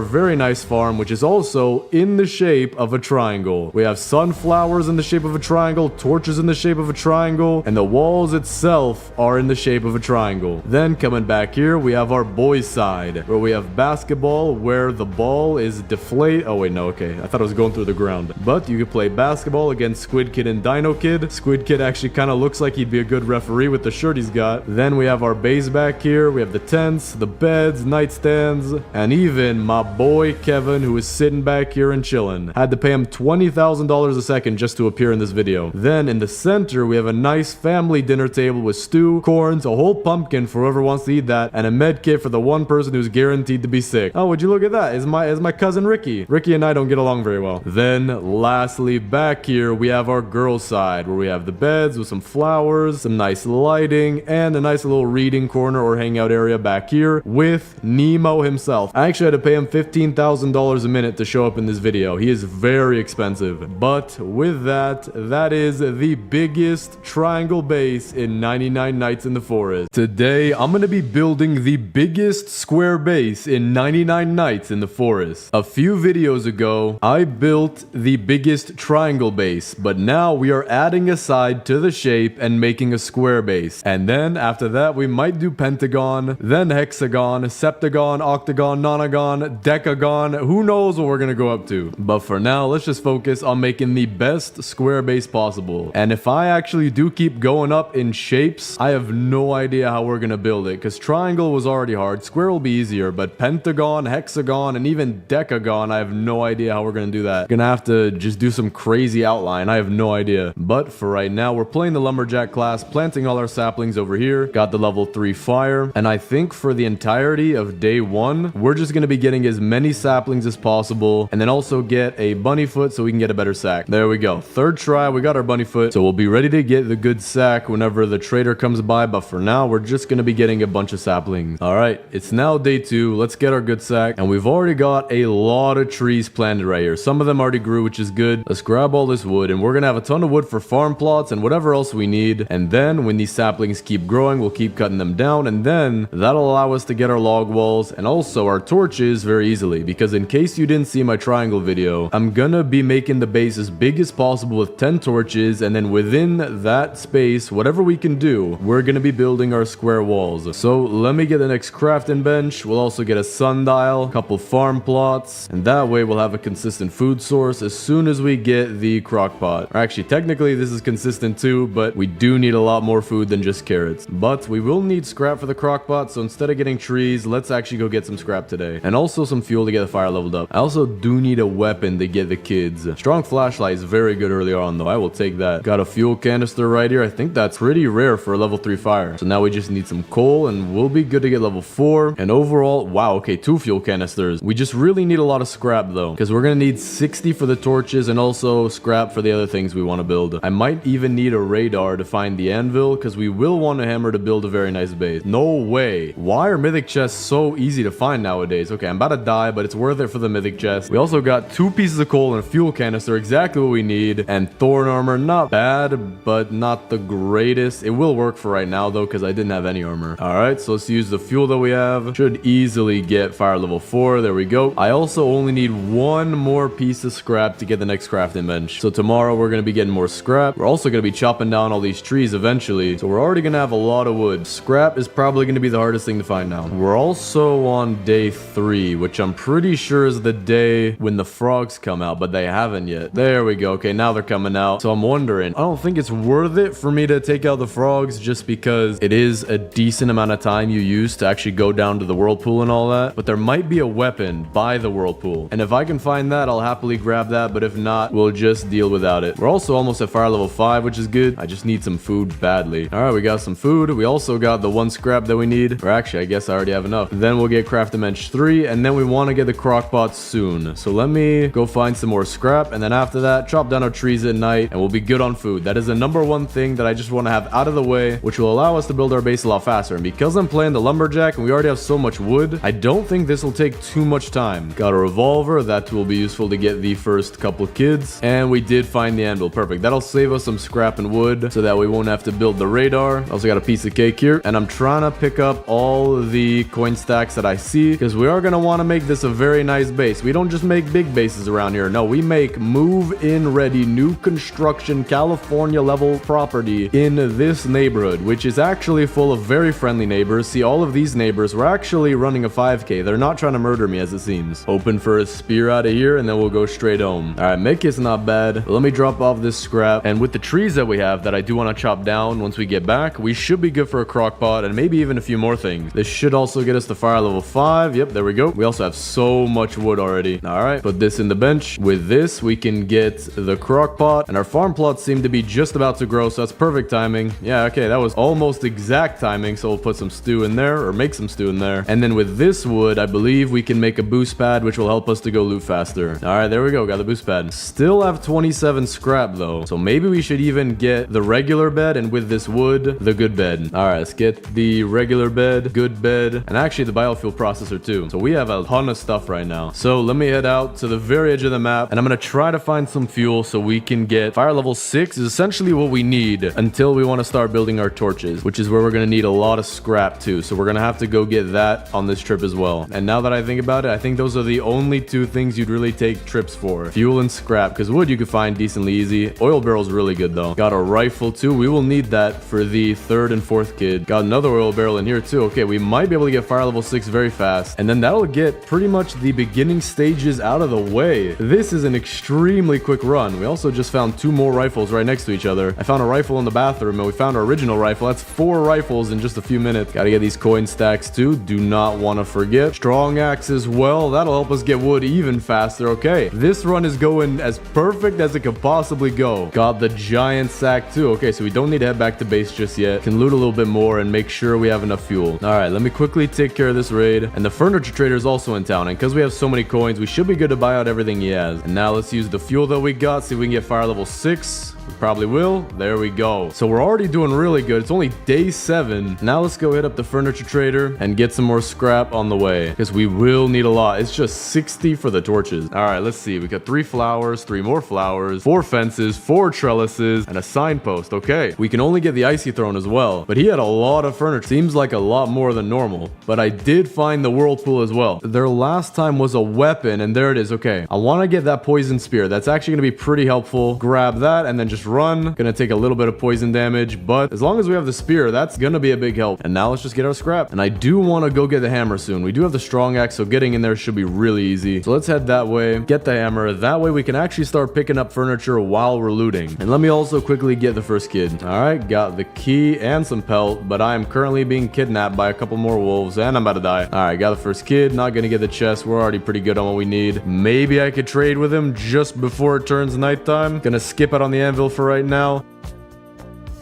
very nice farm, which is also in the shape of a triangle. We have sunflowers in the shape of a triangle, torches in the shape of a triangle, and the walls itself are in the shape of a triangle. Then coming back here, we have our boys side, where we have basketball, where the ball is deflate. Oh wait, no, okay. I thought it was going through the ground. But you could play basketball against Squid Kid and Dino Kid. Squid Kid actually kind of looks like he'd be a good referee with the shirt he's got. Then we have our base back here. We have the tents, the beds, nightstands, and even my boy Kevin, who is sitting back here and chilling. I had to pay him $20,000 a second just to appear in this video. Then in the center, we have a nice family dinner table with stew, corns, a whole pumpkin for whoever wants to eat that, and a med kit for the one person who's guaranteed to be sick. Oh, would you look at that? Is my cousin Ricky. Ricky and I don't get along very well. Then lastly, back here, we have our girls side, where we have the beds with some flowers, some nice lighting, and a nice little reading corner or hangout area back here with Nemo himself. I actually had to pay him $15,000 a minute to show up in this video. He is very expensive. But with that, that is the biggest triangle base in 99 Nights in the Forest. Today, I'm gonna be building the biggest square base in 99 Nights in the Forest. A few videos ago, I built the biggest triangle base, but now we are adding a side to the shape and making a square base. And then after that, we might do pentagon, then hexagon, septagon, octagon, nonagon, decagon. Who knows what we're gonna go up to? But for now, let's just focus on making the best square base possible. And if I actually do keep going up in shapes, I have no idea how we're gonna build it, because triangle was already hard, square will be easier, but pentagon, hexagon, and even decagon, I have no idea how we're gonna do that. Gonna have to just do some crazy outline. I have no idea. But for right now, we're playing the lumberjack class, planting all our saplings over here, got the level 3 fire, and I think for the entirety of day 1, we're just gonna be getting as many saplings as possible, and then also get a bunny foot so we can get a better sack. There we go. 3rd try, we got our bunny foot, so we'll be ready to get the good sack whenever the trader comes by, but for now, we're just gonna be getting a bunch of saplings. All right, it's now day 2. Let's get our good sack, and we've already got a lot of trees planted right here. Some of them already grew, which is good. Let's grab all this wood, and we're gonna have a ton of wood for farm plots and whatever else we need. And then when these saplings keep growing, we'll keep cutting them down, and then that'll allow us to get our log walls and also our torches very easily, because in case you didn't see my triangle video, I'm gonna be making the base as big as possible with 10 torches, and then within that space, whatever we can do, we're gonna be building our square walls. So let me get the next crafting bench. We'll also get a sundial, a couple farm plots, and that way we'll have a consistent food source as soon as we get the crock pot. Or actually, technically this is consistent too, but we do need a lot more food than just carrots. But we will need scrap for the crock pot, so instead of getting trees, let's actually go get some scrap today. And also some fuel to get the fire leveled up. I also do need a weapon to get the kids. Strong flashlight is very good early on though. I will take that. Got a fuel canister right here. I think that's pretty rare for a level 3 fire. So now we just need some coal and we'll be good to get level 4. And overall, wow, okay, 2 fuel canisters. We just really need a lot of scrap though, because we're gonna need 60 for the torches and also scrap for the other things we want to build. I might even need a radar to find the anvil, because we will want a hammer to build a very nice base. No way. Why are mythic chests so easy to find nowadays? Okay, I'm about to die, but it's worth it for the mythic chest. We also got got 2 pieces of coal and a fuel canister, exactly what we need. And thorn armor, not bad, but not the greatest. It will work for right now though, because I didn't have any armor. All right, so let's use the fuel that we have. Should easily get fire level 4. There we go. I also only need 1 more piece of scrap to get the next crafting bench. So tomorrow we're going to be getting more scrap. We're also going to be chopping down all these trees eventually. So we're already going to have a lot of wood. Scrap is probably going to be the hardest thing to find now. We're also on day 3, which I'm pretty sure is the day when the frogs come out, but they haven't yet. There we go. Okay, now they're coming out. So I'm wondering, I don't think it's worth it for me to take out the frogs just because it is a decent amount of time you use to actually go down to the whirlpool and all that. But there might be a weapon by the whirlpool. And if I can find that, I'll happily grab that. But if not, we'll just deal without it. We're also almost at fire level 5, which is good. I just need some food badly. All right, we got some food. We also got the 1 scrap that we need. Or actually, I guess I already have enough. Then we'll get crafting bench 3. And then we want to get the crock pot soon. So let me go find some more scrap. And then after that, chop down our trees at night. And we'll be good on food. That is the number 1 thing that I just want to have out of the way, which will allow us to build our base a lot faster. And because I'm playing the lumberjack and we already have so much wood, I don't think this will take too much time. Got a revolver. That will be useful to get the first couple kids. And we did find the anvil. Perfect. That'll save us some scrap and wood so that we won't have to build the radar. Also got a piece of cake here. And I'm trying to pick up all the coin stacks that I see because we are going to want to make this a very nice base. We don't just make big bases around here. No, we make move-in ready, new construction, California level property in this neighborhood, which is actually full of very friendly neighbors. See, all of these neighbors were actually running a 5K. They're not trying to murder me as it seems. Hoping for a spear out of here and then we'll go straight home. All right, make it's not bad. Let me drop off this scrap. And with the trees that we have that I do want to chop down once we get back, we should be good for a crock pot and maybe even a few more things. This should also get us to fire level 5. Yep, there we go. We also have so much wood already. All right, put this in the bench. With this, we can get the crock pot and our farm plots seem to be just about to grow. So that's perfect timing. Yeah, okay, that was almost exact timing. So we'll put some stew in there or make some stew in there. And then with this wood, I believe we can make a boost pad, which will help us to go loot faster. All right, there we go. Got the boost pad. Still have 27 scrap though. So maybe we should even get the regular bed and with this wood, the good bed. All right, let's get the regular bed, good bed, and actually the biofuel processor too. So we have a ton of stuff right now. So let me head out to the very edge of the map and I'm going to try to find some fuel so we can get fire level 6 is essentially what we need until we want to start building our torches, which is where we're going to need a lot of scrap too. So we're going to have to go get that on this trip as well. And now that I think about it, I think those are the only 2 things you'd really take trips for. Fuel and scrap, because wood you could find decently easy. Oil barrel's really good though. Got a rifle too. We will need that for the 3rd and 4th kid. Got another oil barrel in here too. Okay, we might be able to get fire level 6 very fast. And then that'll get pretty much the beginning stages out of the way. This is an extremely quick run. We also just found 2 more rifles right next to each other. I found a rifle in the bathroom and we found our original rifle. That's 4 rifles in just a few minutes. Gotta get these coin stacks too. Do not want to forget. Strong axe as well. That'll help us get wood even faster. Okay, this run is going as perfect as it could possibly go. Got the giant sack too. Okay, so we don't need to head back to base just yet. Can loot a little bit more and make sure we have enough fuel. All right, let me quickly take care of this raid. And the furniture trader is also in town. And because we have so many coins, we should be good to buy out everything he has. And now let's use the fuel that we got. See if we can get fire level 6. We probably will. There we go. So we're already doing really good. It's only day 7. Now let's go hit up the furniture trader and get some more scrap on the way because we will need a lot. It's just 60 for the torches. All right, let's see. We got 3 flowers, 3 more flowers, 4 fences, 4 trellises, and a signpost. Okay, we can only get the icy throne as well, but he had a lot of furniture. Seems like a lot more than normal, but I did find the whirlpool as well. Their last time was a weapon, and there it is. Okay, I want to get that poison spear. That's actually going to be pretty helpful. Grab that and then just run. Gonna take a little bit of poison damage, but as long as we have the spear, that's gonna be a big help. And now let's just get our scrap. And I do want to go get the hammer soon. We do have the strong axe, so getting in there should be really easy. So let's head that way, get the hammer. That way we can actually start picking up furniture while we're looting. And let me also quickly get the first kid. All right, got the key and some pelt, but I am currently being kidnapped by a couple more wolves and I'm about to die. All right, got the first kid. Not gonna get the chest. We're already pretty good on what we need. Maybe I could trade with him just before it turns nighttime. Gonna skip out on the anvil for right now.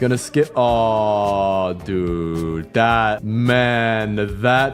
Gonna skip. Oh, dude. That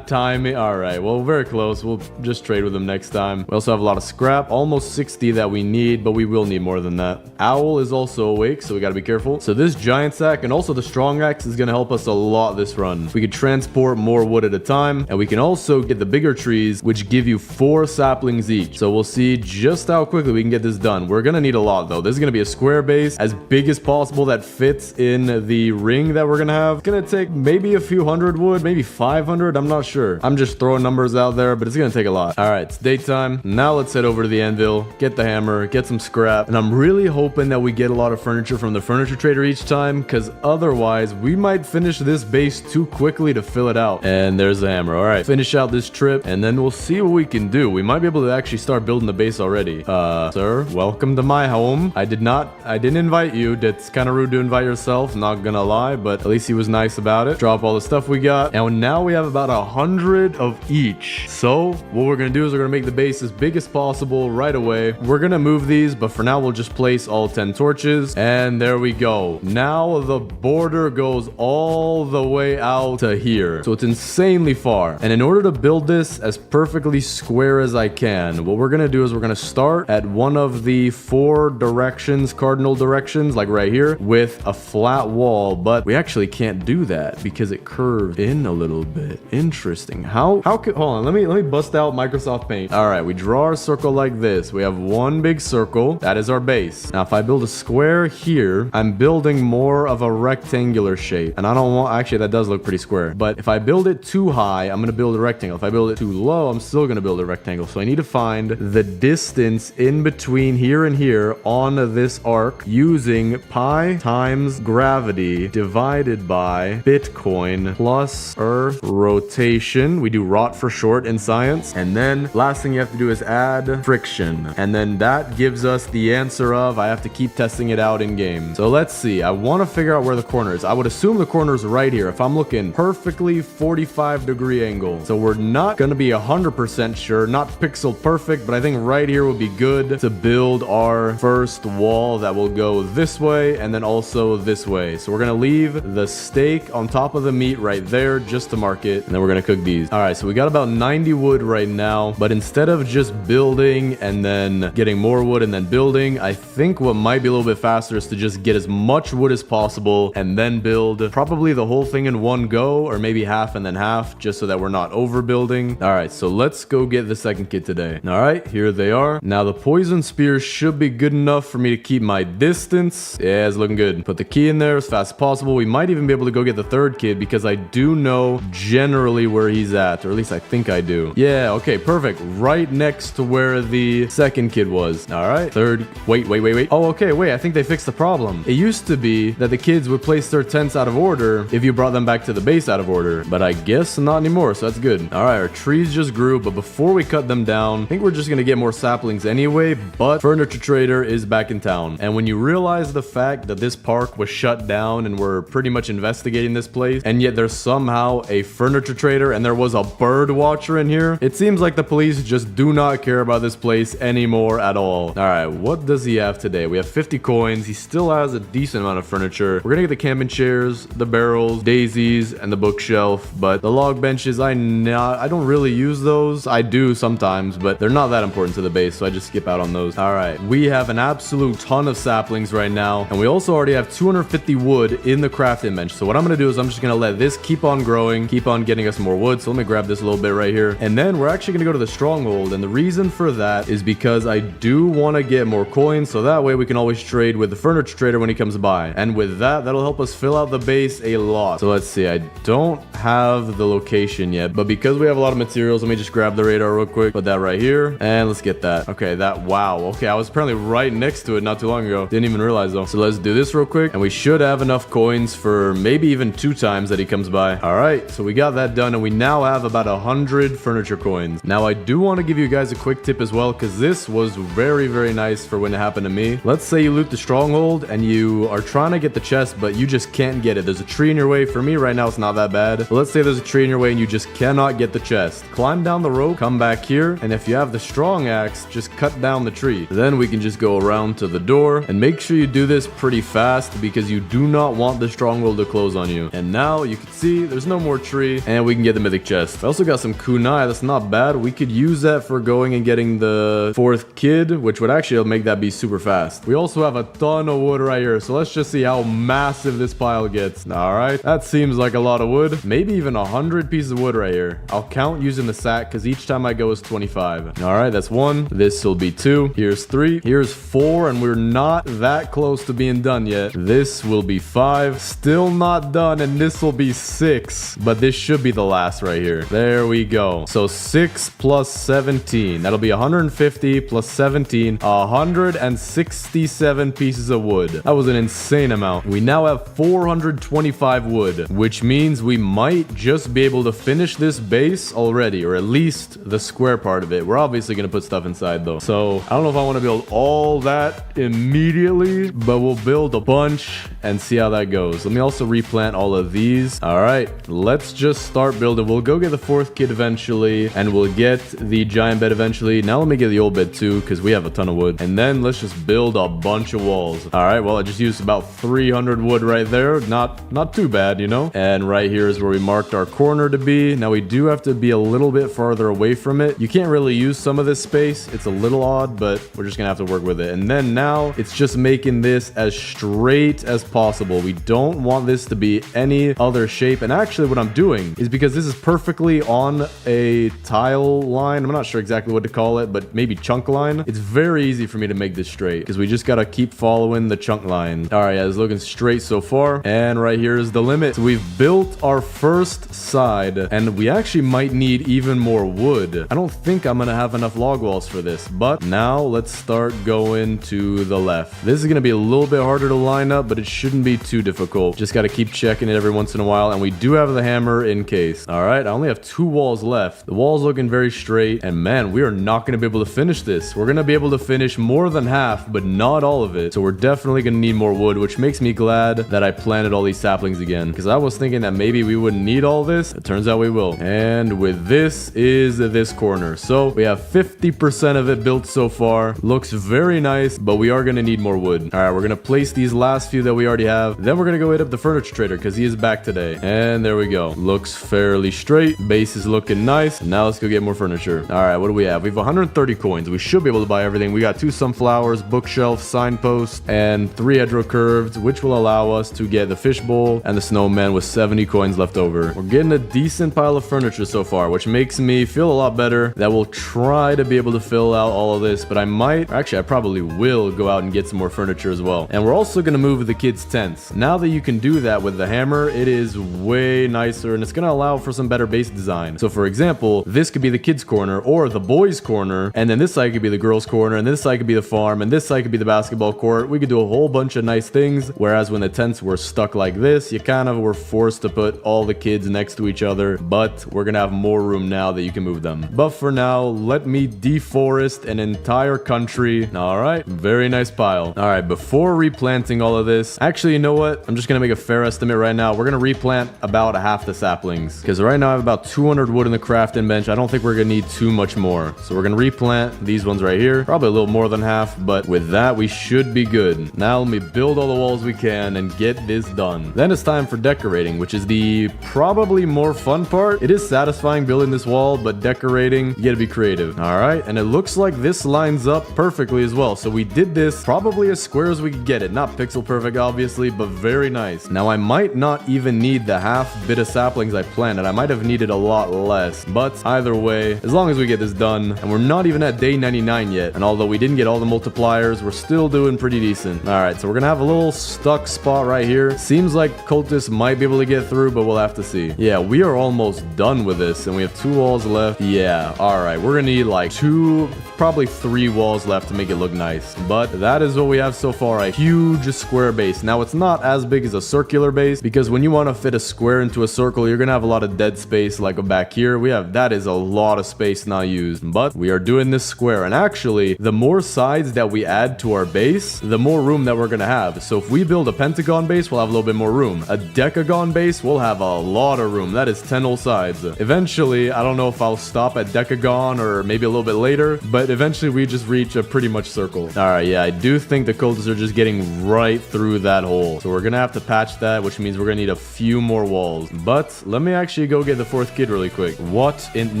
timing. All right. Well, very close. We'll just trade with him next time. We also have a lot of scrap. Almost 60 that we need, but we will need more than that. Owl is also awake, so we gotta be careful. So this giant sack and also the strong axe is gonna help us a lot this run. We could transport more wood at a time, and we can also get the bigger trees, which give you 4 saplings each. So we'll see just how quickly we can get this done. We're gonna need a lot, though. This is gonna be a square base, as big as possible, that fits in the ring that we're gonna have. It's gonna take maybe a few hundred wood, maybe 500. I'm not sure. I'm just throwing numbers out there, but it's gonna take a lot. All right, it's daytime. Now let's head over to the anvil, get the hammer, get some scrap, and I'm really hoping that we get a lot of furniture from the furniture trader each time, because otherwise we might finish this base too quickly to fill it out. And there's the hammer. All right, finish out this trip, and then we'll see what we can do. We might be able to actually start building the base already. Sir, welcome to my home. I didn't invite you. That's kind of rude to invite yourself, not gonna lie, but at least he was nice about it. Drop all the stuff we got, and now we have about 100 of each. So what we're gonna do is we're gonna make the base as big as possible right away. We're gonna move these, but for now we'll just place all 10 torches, and there we go. Now the border goes all the way out to here, so it's insanely far. And in order to build this as perfectly square as I can, what we're gonna do is we're gonna start at one of the 4 directions, cardinal directions, like right here, with a flat wall. But we actually can't do that because it curved in a little bit. Interesting. How could, hold on, let me bust out Microsoft Paint. All right, we draw our circle like this. We have one big circle. That is our base. Now, if I build a square here, I'm building more of a rectangular shape. And I don't want, actually, that does look pretty square. But if I build it too high, I'm gonna build a rectangle. If I build it too low, I'm still gonna build a rectangle. So I need to find the distance in between here and here on this arc using pi times gravity divided by Bitcoin plus Earth rotation. We do rot for short in science. And then last thing you have to do is add friction. And then that gives us the answer of, I have to keep testing it out in game. So let's see. I want to figure out where the corner is. I would assume the corner is right here if I'm looking perfectly 45-degree angle. So we're not going to be 100% sure, not pixel perfect, but I think right here would be good to build our first wall that will go this way and then also this way. So we're going to leave the steak on top of the meat right there just to mark it, and then we're going to cook these. All right, so we got about 90 wood right now, but instead of just building and then getting more wood and then building, I think what might be a little bit faster is to just get as much wood as possible and then build probably the whole thing in one go, or maybe half and then half, just so that we're not overbuilding. All right, so let's go get the second kit today. All right, here they are. Now the poison spear should be good enough for me to keep my distance. Yeah, it's looking good. Put the key in there as fast as possible. We might even be able to go get the third kid because I do know generally where he's at, or at least I think I do. Yeah, okay, perfect. Right next to where the second kid was. All right, third. Wait. Oh, okay, wait, I think they fixed the problem. It used to be that the kids would place their tents out of order if you brought them back to the base out of order, but I guess not anymore, so that's good. All right, our trees just grew, but before we cut them down, I think we're just gonna get more saplings anyway, but Furniture Trader is back in town. And when you realize the fact that this park was shut down and we're pretty much investigating this place, and yet there's somehow a Furniture Trader and there was a bird watcher in here, it seems like the police just do not care about this place anymore at all. All right, what does he have today? We have 50 coins. He still has a decent amount of furniture. We're gonna get the camping chairs, the barrels, daisies, and the bookshelf, but the log benches, I don't really use those. I do sometimes, but they're not that important to the base, so I just skip out on those. All right, we have an absolute ton of saplings right now, and we also already have 250 wood in the crafting bench. So what I'm gonna do is I'm just gonna let this keep on growing, keep on getting us more wood. So let me grab this a little bit right here, and then we're actually gonna go to the stronghold, and the reason for that is because I do want to get more coins, so that way we can always trade with the Furniture Trader when he comes by, and with that, that'll help us fill out the base a lot. So let's see, I don't have the location yet, but because we have a lot of materials, let me just grab the radar real quick, put that right here, and let's get that. Okay, wow, okay, I was apparently right next to it not too long ago. Didn't even realize though. So let's do this real quick, and we should have enough coins for maybe even 2 times that he comes by. All right, so we got that done, and we now have about 100 furniture coins. Now I do want to give you guys a quick tip as well, because this was very, very nice for when it happened to me. Let's say you loot the stronghold and you are trying to get the chest, but you just can't get it. There's a tree in your way. For me right now, it's not that bad. But let's say there's a tree in your way and you just cannot get the chest. Climb down the rope, come back here, and if you have the strong axe, just cut down the tree. Then we can just go around to the door, and make sure you do this pretty fast because you do not want the stronghold to close on you. And now you can see there's no more tree, and we can get the mythic chest. I also got some kunai. That's not bad. We could use that for going and getting the 4th kid, which would actually make that be super fast. We also have a ton of wood right here, so let's just see how massive this pile gets. All right, that seems like a lot of wood. Maybe even 100 pieces of wood right here. I'll count using the sack because each time I go is 25. All right, that's 1. This will be 2. Here's 3. Here's 4, and we're not that close to being done yet. This will be 5. Still not done, and this will be 6. But this should be the last right here. There we go. So 6 plus 17. That'll be 150 plus 17. 167 pieces of wood. That was an insane amount. We now have 425 wood, which means we might just be able to finish this base already, or at least the square part of it. We're obviously going to put stuff inside though. So I don't know if I want to build all that immediately, but we'll build a bunch and see how that goes. Let me also replant all of these. All right, let's just start building. We'll go get the 4th kid eventually, and we'll get the giant bed eventually. Now let me get the old bed too, because we have a ton of wood. And then let's just build a bunch of walls. All right, well, I just used about 300 wood right there. Not too bad, you know? And right here is where we marked our corner to be. Now we do have to be a little bit farther away from it. You can't really use some of this space. It's a little odd, but we're just gonna have to work with it. And then now it's just making this as straight as possible. We don't want this to be any other shape. And actually what I'm doing is, because this is perfectly on a tile line, I'm not sure exactly what to call it, but maybe chunk line. It's very easy for me to make this straight because we just gotta keep following the chunk line. All right, yeah, it's looking straight so far. And right here is the limit. So we've built our first side, and we actually might need even more wood. I don't think I'm gonna have enough log walls for this, but now let's start going to the left. This is gonna be a little bit harder to line up, but it shouldn't be too difficult. Just gotta keep checking it every once in a while, and we do have the hammer in case. All right, I only have 2 walls left. The wall's looking very straight, and man, we are not gonna be able to finish this. We're gonna be able to finish more than half, but not all of it. So we're definitely gonna need more wood, which makes me glad that I planted all these saplings again, because I was thinking that maybe we wouldn't need all this. It turns out we will. And with this is this corner. So we have 50% of it built so far. Looks very nice, but we are gonna need more wood. All right, we're gonna place these last few that we already have. Then we're gonna go hit up the furniture trader because he is back today. And there we go. Looks fairly straight. Base is looking nice. Now let's go get more furniture. All right, what do we have? We have 130 coins. We should be able to buy everything. We got 2 sunflowers, bookshelf, signpost, and 3 hedgerow curves, which will allow us to get the fishbowl and the snowman with 70 coins left over. We're getting a decent pile of furniture so far, which makes me feel a lot better that we'll try to be able to fill out all of this, but I might, actually I probably will go out and get some more furniture as well. And we're also going to move the kids' tents. Now that you can do that with the hammer, it is way nicer, and it's going to allow for some better base design. So for example, this could be the kids' corner or the boys' corner, and then this side could be the girls' corner, and this side could be the farm, and this side could be the basketball court. We could do a whole bunch of nice things, whereas when the tents were stuck like this, you kind of were forced to put all the kids next to each other, but we're gonna have more room now that you can move them. But for now, let me deforest an entire country. All right, very nice pile. All right, before replanting all of this, actually, you know what? I'm just gonna make a fair estimate right now. We're gonna replant about half the saplings, because right now I have about 200 wood in the crafting bench. I don't think we're gonna need too much more. So we're gonna replant these ones right here, probably a little more than half, but with that, we should be good. Now let me build all the walls we can and get this done. Then it's time for decorating, which is the probably more fun part. It is satisfying building this wall, but decorating, you gotta be creative. All right, and it looks like this lines up perfectly as well. So we did this probably as square as we could get it. Not pixel perfect, obviously, but very nice. Now I might not even need the half bit of saplings I planted. I might have needed a lot less, but either way, as long as we get this done, and we're not even at day 99 yet, and although we didn't get all the multipliers, we're still doing pretty decent. All right, so we're gonna have a little stuck spot right here. Seems like cultists might be able to get through, but we'll have to see. Yeah, we are almost done with this, and we have 2 walls left. Yeah, all right, we're gonna need like 2, probably 3 walls left to make it look nice, but that is what we have so far, a huge square base. Now it's not as big as a circular base, because when you want to fit a square into a circle, you're gonna have a lot of dead space like back here. That is a lot of space not used, but we are doing this square, and actually the more sides that we add to our base, the more room that we're gonna have. So if we build a pentagon base, we'll have a little bit more room. A decagon base, we'll have a lot of room. That is 10 whole sides. Eventually, I don't know if I'll stop at decagon or maybe a little bit later, but eventually we just reach a pretty much circle. All right, yeah, I do think the cultists are just getting right through that hole. So we're gonna have to patch that, which means we're gonna need a few more walls. But let me actually go get the fourth kid really quick. What in...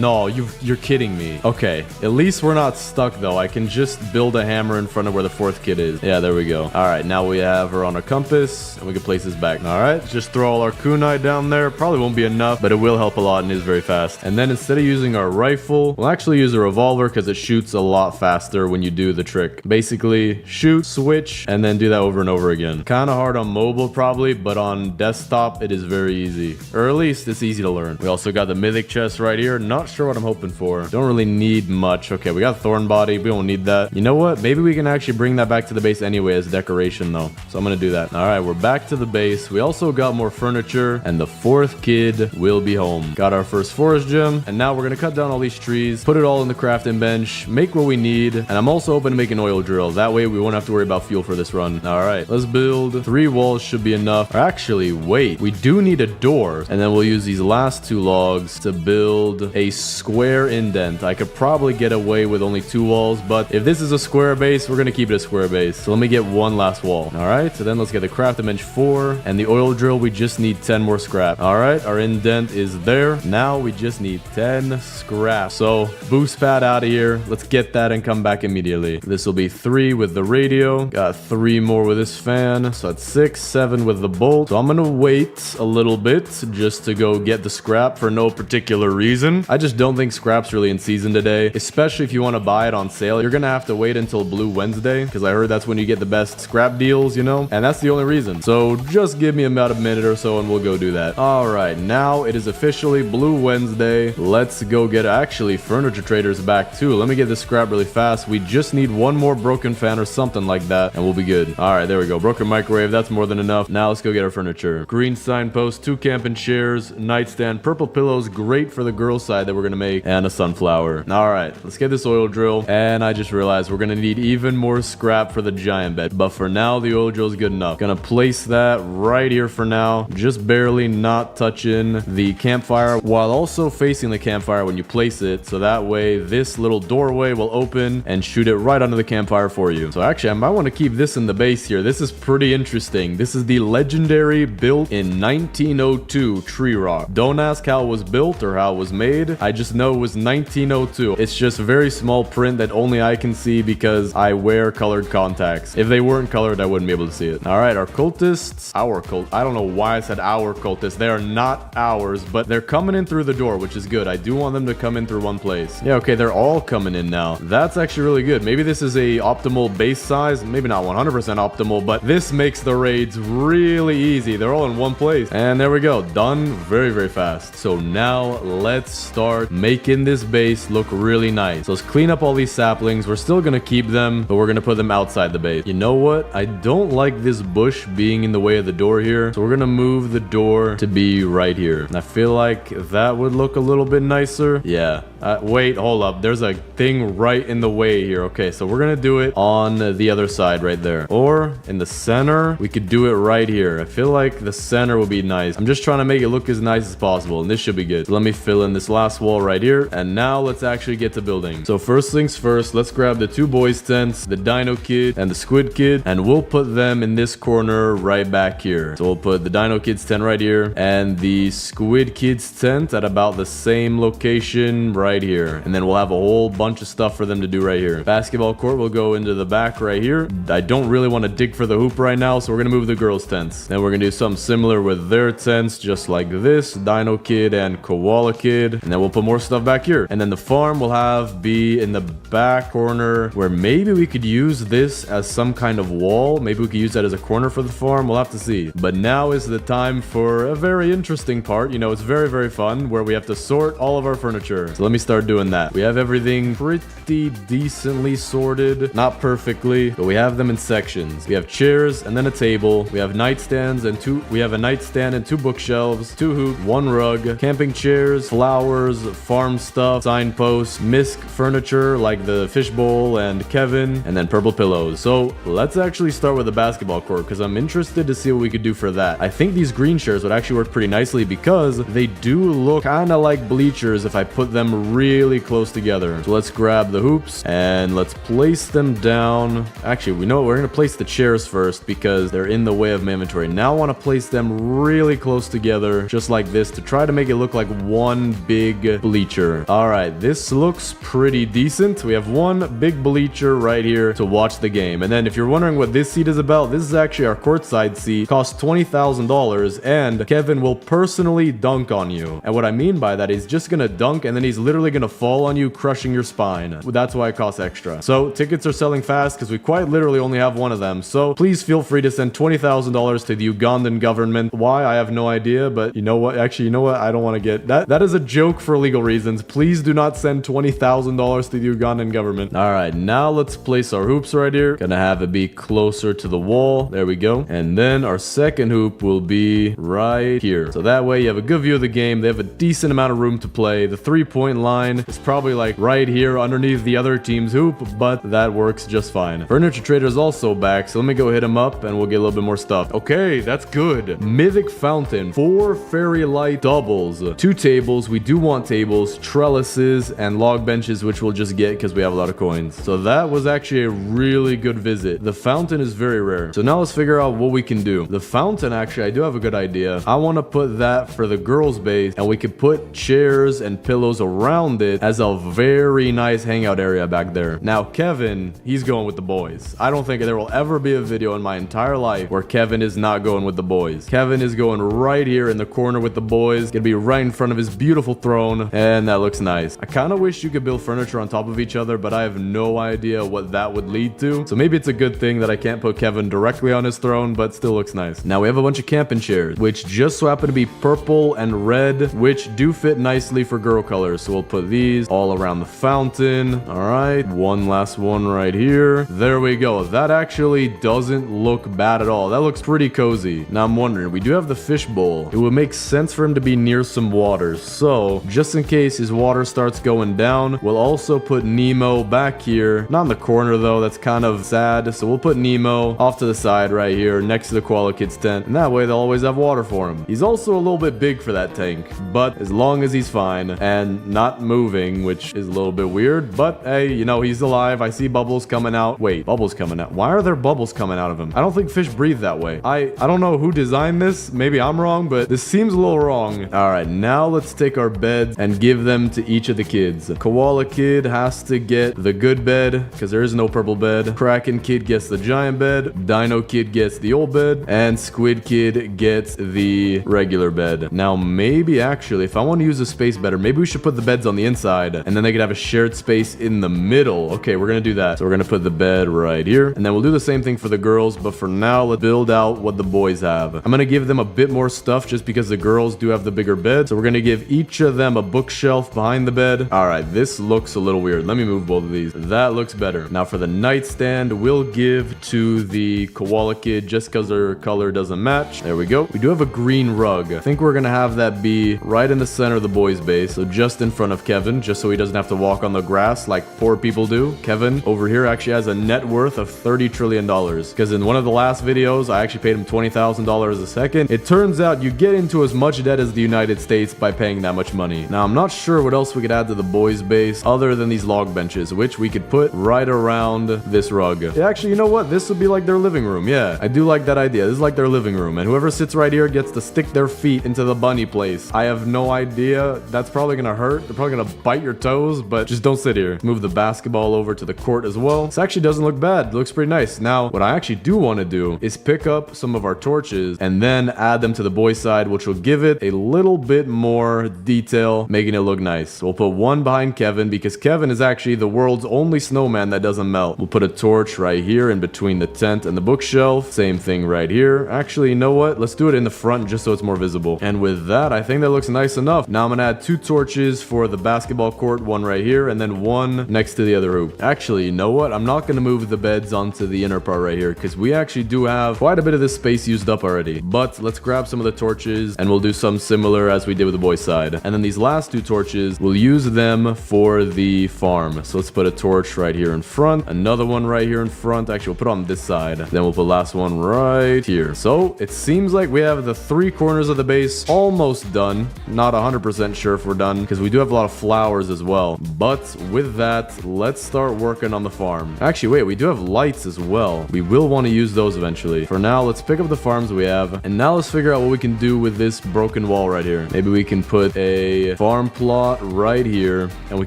No, you're kidding me. Okay, at least we're not stuck though. I can just build a hammer in front of where the fourth kid is. Yeah, there we go. All right, now we have her on a compass and we can place this back. All right, just throw all our kunai down there. Probably won't be enough, but it will help a lot and is very fast. And then instead of using our rifle, we'll actually use a revolver because it shoots a lot faster when you do the trick. Basically, shoot, switch, and then do that over and over again. Kind of hard on mobile probably, but on desktop, it is very easy. Or at least it's easy to learn. We also got the mythic chest right here. Not sure what I'm hoping for. Don't really need much. Okay, we got thorn body. We don't need that. You know what? Maybe we can actually bring that back to the base anyway as decoration though. So I'm gonna do that. All right, we're back to the base. We also got more furniture and the fourth kid will be home. Got our first forest gem and now we're gonna cut down all these trees, put it all in the crafting bench, make what we need, and I'm also hoping to make an oil drill. That way we won't have to worry about fuel for this run. All right, let's build 3 walls should be enough. Or actually, wait, we do need a door, and then we'll use these last 2 logs to build a square indent. I could probably get away with only 2 walls, but if this is a square base, we're gonna keep it a square base. So let me get 1 last wall. All right, so then let's get the crafting bench 4 and the oil drill. We just need 10 more scrap. All right, our indent is there. Now we just need 10 scrap. So boost pad out of here. Let's get that and come back immediately. This will be 3 with the radio. Got 3 more with this fan. So that's 6, 7 with the bolt. So I'm gonna wait a little bit just to go get the scrap for no particular reason. I just don't think scrap's really in season today, especially if you want to buy it on sale. You're gonna have to wait until Blue Wednesday because I heard that's when you get the best scrap deals, you know, and that's the only reason. So just give me about a minute or so and we'll go do that. All right, now it is officially Blue Wednesday. Let's go get... Actually, Furniture Trader's back too. Let me get this scrap really fast. We just need 1 more broken fan or something like that and we'll be good. All right, there we go. Broken microwave, that's more than enough. Now let's go get our furniture. Green signpost, 2 camping chairs, nightstand, purple pillows, great for the girl side that we're gonna make, and a sunflower. All right, let's get this oil drill. And I just realized we're gonna need even more scrap for the giant bed, but for now the oil drill is good enough. Gonna place that right here for now, just barely not touching the campfire while also facing the campfire when you place it, so that way this little doorway will open and shoot it right under the campfire for you. So actually I might want to keep this in the base here. This is pretty interesting. This is the legendary built in 1902 tree rock. Don't ask how it was built or how it was made. I just know it was 1902. It's just very small print that only I can see because I wear colored contacts. If they weren't colored, I wouldn't be able to see it. All right, our cultists, I don't know why I said our cultists. They are not ours, but they're coming in through the door, which is good. I do want them to come in through one place. Yeah, okay, they're all coming in now. That's actually really good. Maybe this is a optimal base size. Maybe not 100% optimal, but this makes the raids really easy. They're all in one place. And there we go. Done very, very fast. So now let's start making this base look really nice. So let's clean up all these saplings. We're still gonna keep them, but we're gonna put them outside the base. You know what? I don't like this bush being in the way of the door here. So we're gonna move the door to be right here. And I feel like that would look a little bit nicer. Yeah. Wait, hold up. There's a thing right in the way here. Okay, so we're gonna do it on the other side right there. Or in the center, we could do it right here. I feel like the center would be nice. I'm just trying to make it look as nice as possible, and this should be good. So let me fill in this last wall right here, and now let's actually get to building. So first things first, let's grab the 2 boys' tents, the Dino Kid and the Squid Kid, and we'll put them in this corner right back here. So we'll put the Dino Kid's tent right here, and the Squid Kid's tent at about the same location right here. And then we'll have a whole bunch of stuff for them to do right here. Basketball court will go into the back right here. I don't really want to dig for the hoop right now, so we're gonna move the girls' tents. Then we're gonna do something similar with their tents, just like this, Dino Kid and Koala Kid. And then we'll put more stuff back here. And then the farm will be in the back corner where maybe we could use this as some kind of wall. Maybe we could use that as a corner for the farm. We'll have to see. But now is the time for a very interesting part. You know, it's very, very fun where we have to sort all of our furniture. So let me start doing that. We have everything pretty decently sorted. Not perfectly, but we have them in sections. We have chairs and then a table. We have nightstands and we have a nightstand and 2 bookshelves, 2 hoops, 1 rug, camping chairs, flowers, farm stuff, signposts, misc furniture like the fishbowl and Kevin, and then purple pillows. So let's actually start with the basketball court because I'm interested to see what we could do for that. I think these green chairs would actually work pretty nicely because they do look kind of like bleachers if I put them really close together. So let's grab the hoops and let's place them down. Actually, we know what, we're going to place the chairs first. first because they're in the way of my inventory. Now I want to place them really close together, just like this, to try to make it look like one big bleacher. All right, this looks pretty decent. We have one big bleacher right here to watch the game. And then if you're wondering what this seat is about, this is actually our courtside seat. Costs $20,000 and Kevin will personally dunk on you. And what I mean by that is just gonna dunk and then he's literally gonna fall on you, crushing your spine. That's why it costs extra. So tickets are selling fast because we quite literally only have one of them. So please feel free to send $20,000 to the Ugandan government. Why? I have no idea, but you know what? Actually, you know what? I don't want to get that. That is a joke for legal reasons. Please do not send $20,000 to the Ugandan government. All right, now let's place our hoops right here. Gonna have it be closer to the wall. There we go. And then our second hoop will be right here. So that way you have a good view of the game. They have a decent amount of room to play. The 3-point line is probably like right here underneath the other team's hoop, but that works just fine. Furniture Trader is also back, so let me go hit him up and we'll get a little bit more stuff. Okay, that's good. Mythic Fountain, 4 fairy light doubles, 2 tables. We do want tables, trellises, and log benches, which we'll just get because we have a lot of coins. So that was actually a really good visit. The fountain is very rare. So now let's figure out what we can do. The fountain, actually, I do have a good idea. I want to put that for the girls' base, and we could put chairs and pillows around it as a very nice hangout area back there. Now, Kevin, he's going with the boys. I don't think there will ever be a video in my entire life where Kevin is not going with the boys. Kevin is going right here in the corner with the boys. Gonna be right in front of his beautiful throne, and that looks nice. I kind of wish you could build furniture on top of each other, but I have no idea what that would lead to. So maybe it's a good thing that I can't put Kevin directly on his throne, but still looks nice. Now we have a bunch of camping chairs, which just so happen to be purple and red, which do fit nicely for girl colors. So we'll put these all around the fountain. All right, one last one right here. There we go. That actually doesn't look bad at all. That looks pretty cozy. Now I'm wondering, we do have the fish bowl. It would make sense for him to be near some water. So just in case his water starts going down, we'll also put Nemo back here. Not in the corner though, that's kind of sad. So we'll put Nemo off to the side right here next to the Koala Kids tent. And that way they'll always have water for him. He's also a little bit big for that tank, but as long as he's fine and not moving, which is a little bit weird, but hey, you know, he's alive. I see bubbles coming out. Wait, bubbles coming out. Why are there bubbles coming out of him? I don't think fish breathe that way. I don't know who designed this. Maybe I'm wrong, but this seems a little wrong. All right, now let's take our beds and give them to each of the kids. Koala Kid has to get the good bed because there is no purple bed. Kraken Kid gets the giant bed. Dino Kid gets the old bed. And Squid Kid gets the regular bed. Now, maybe actually, if I want to use the space better, maybe we should put the beds on the inside and then they could have a shared space in the middle. Okay, we're going to do that. So we're going to put the bed right here. And then we'll do the same thing for the girls. But for now, let's build out what the boys have. I'm going to give them a bit more stuff just because the girls do have the bigger bed. So we're going to give each of them a bookshelf behind the bed. All right, this looks a little weird. Let me move both of these. That looks better. Now for the nightstand, we'll give to the Koala Kid just because their color doesn't match. There we go. We do have a green rug. I think we're going to have that be right in the center of the boys' base. So just in front of Kevin, just so he doesn't have to walk on the grass like poor people do. Kevin over here actually has a net worth of $30 trillion because in one of the last videos, I actually paid him $20,000 a second. It turns out you get into as much debt as the United States by paying that much money. Now, I'm not sure what else we could add to the boys' base other than these log benches, which we could put right around this rug. Yeah, actually, you know what? This would be like their living room. Yeah, I do like that idea. This is like their living room, and whoever sits right here gets to stick their feet into the bunny place. I have no idea. That's probably gonna hurt. They're probably gonna bite your toes, but just don't sit here. Move the basketball over to the court as well. This actually doesn't look bad. It looks pretty nice. Now, what I actually do want to do is pick up some of our torches and then add them to the boys' side, which will give it a little bit more detail, making it look nice. We'll put one behind Kevin because Kevin is actually the world's only snowman that doesn't melt. We'll put a torch right here in between the tent and the bookshelf. Same thing right here. Actually, you know what? Let's do it in the front just so it's more visible. And with that, I think that looks nice enough. Now I'm gonna add 2 torches for the basketball court, one right here, and then one next to the other hoop. Actually, you know what? I'm not gonna move the beds onto the inner part right here because we actually do have quite a bit of this space used up already. But let's grab some of the torches and we'll do something similar as we did with the boys' side. And then these last 2 torches, we'll use them for the farm. So let's put a torch right here in front, another one right here in front. Actually, we'll put on this side. Then we'll put last one right here. So it seems like we have the 3 corners of the base almost done. Not 100% sure if we're done because we do have a lot of flowers as well. But with that, let's start working on the farm. Actually, wait, we do have lights as well. We will want to use those eventually. For now, let's pick up the farms we have. And now let's figure out what we can do with this broken wall right here. Maybe we can put a farm plot right here. And we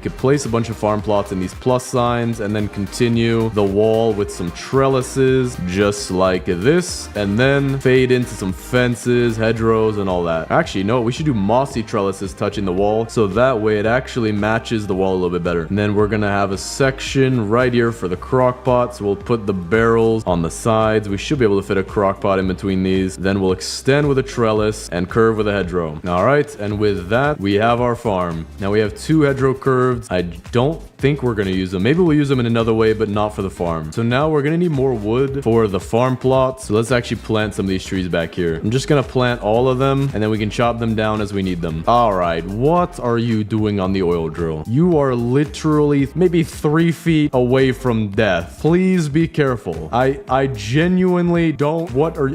could place a bunch of farm plots in these plus signs. And then continue the wall with some trellises. Just like this. And then fade into some fences, hedgerows, and all that. Actually, no, we should do mossy trellises touching the wall. So that way it actually matches the wall a little bit better. And then we're gonna have a section right here for the crock pot. So we'll put the barrels on the sides. We should be able to fit a crock pot in between these. Then we'll extend with a trellis and curve with a hedgerow. All right, and with that, we have our farm. Now we have 2 hedgerow curves. I don't think we're gonna use them. Maybe we'll use them in another way, but not for the farm. So now we're gonna need more wood for the farm plot. So let's actually plant some of these trees back here. I'm just gonna plant all of them, and then we can chop them down as we need them. All right, what are you doing on the oil drill? You are literally maybe 3 feet away from death. Please be careful. I genuinely don't.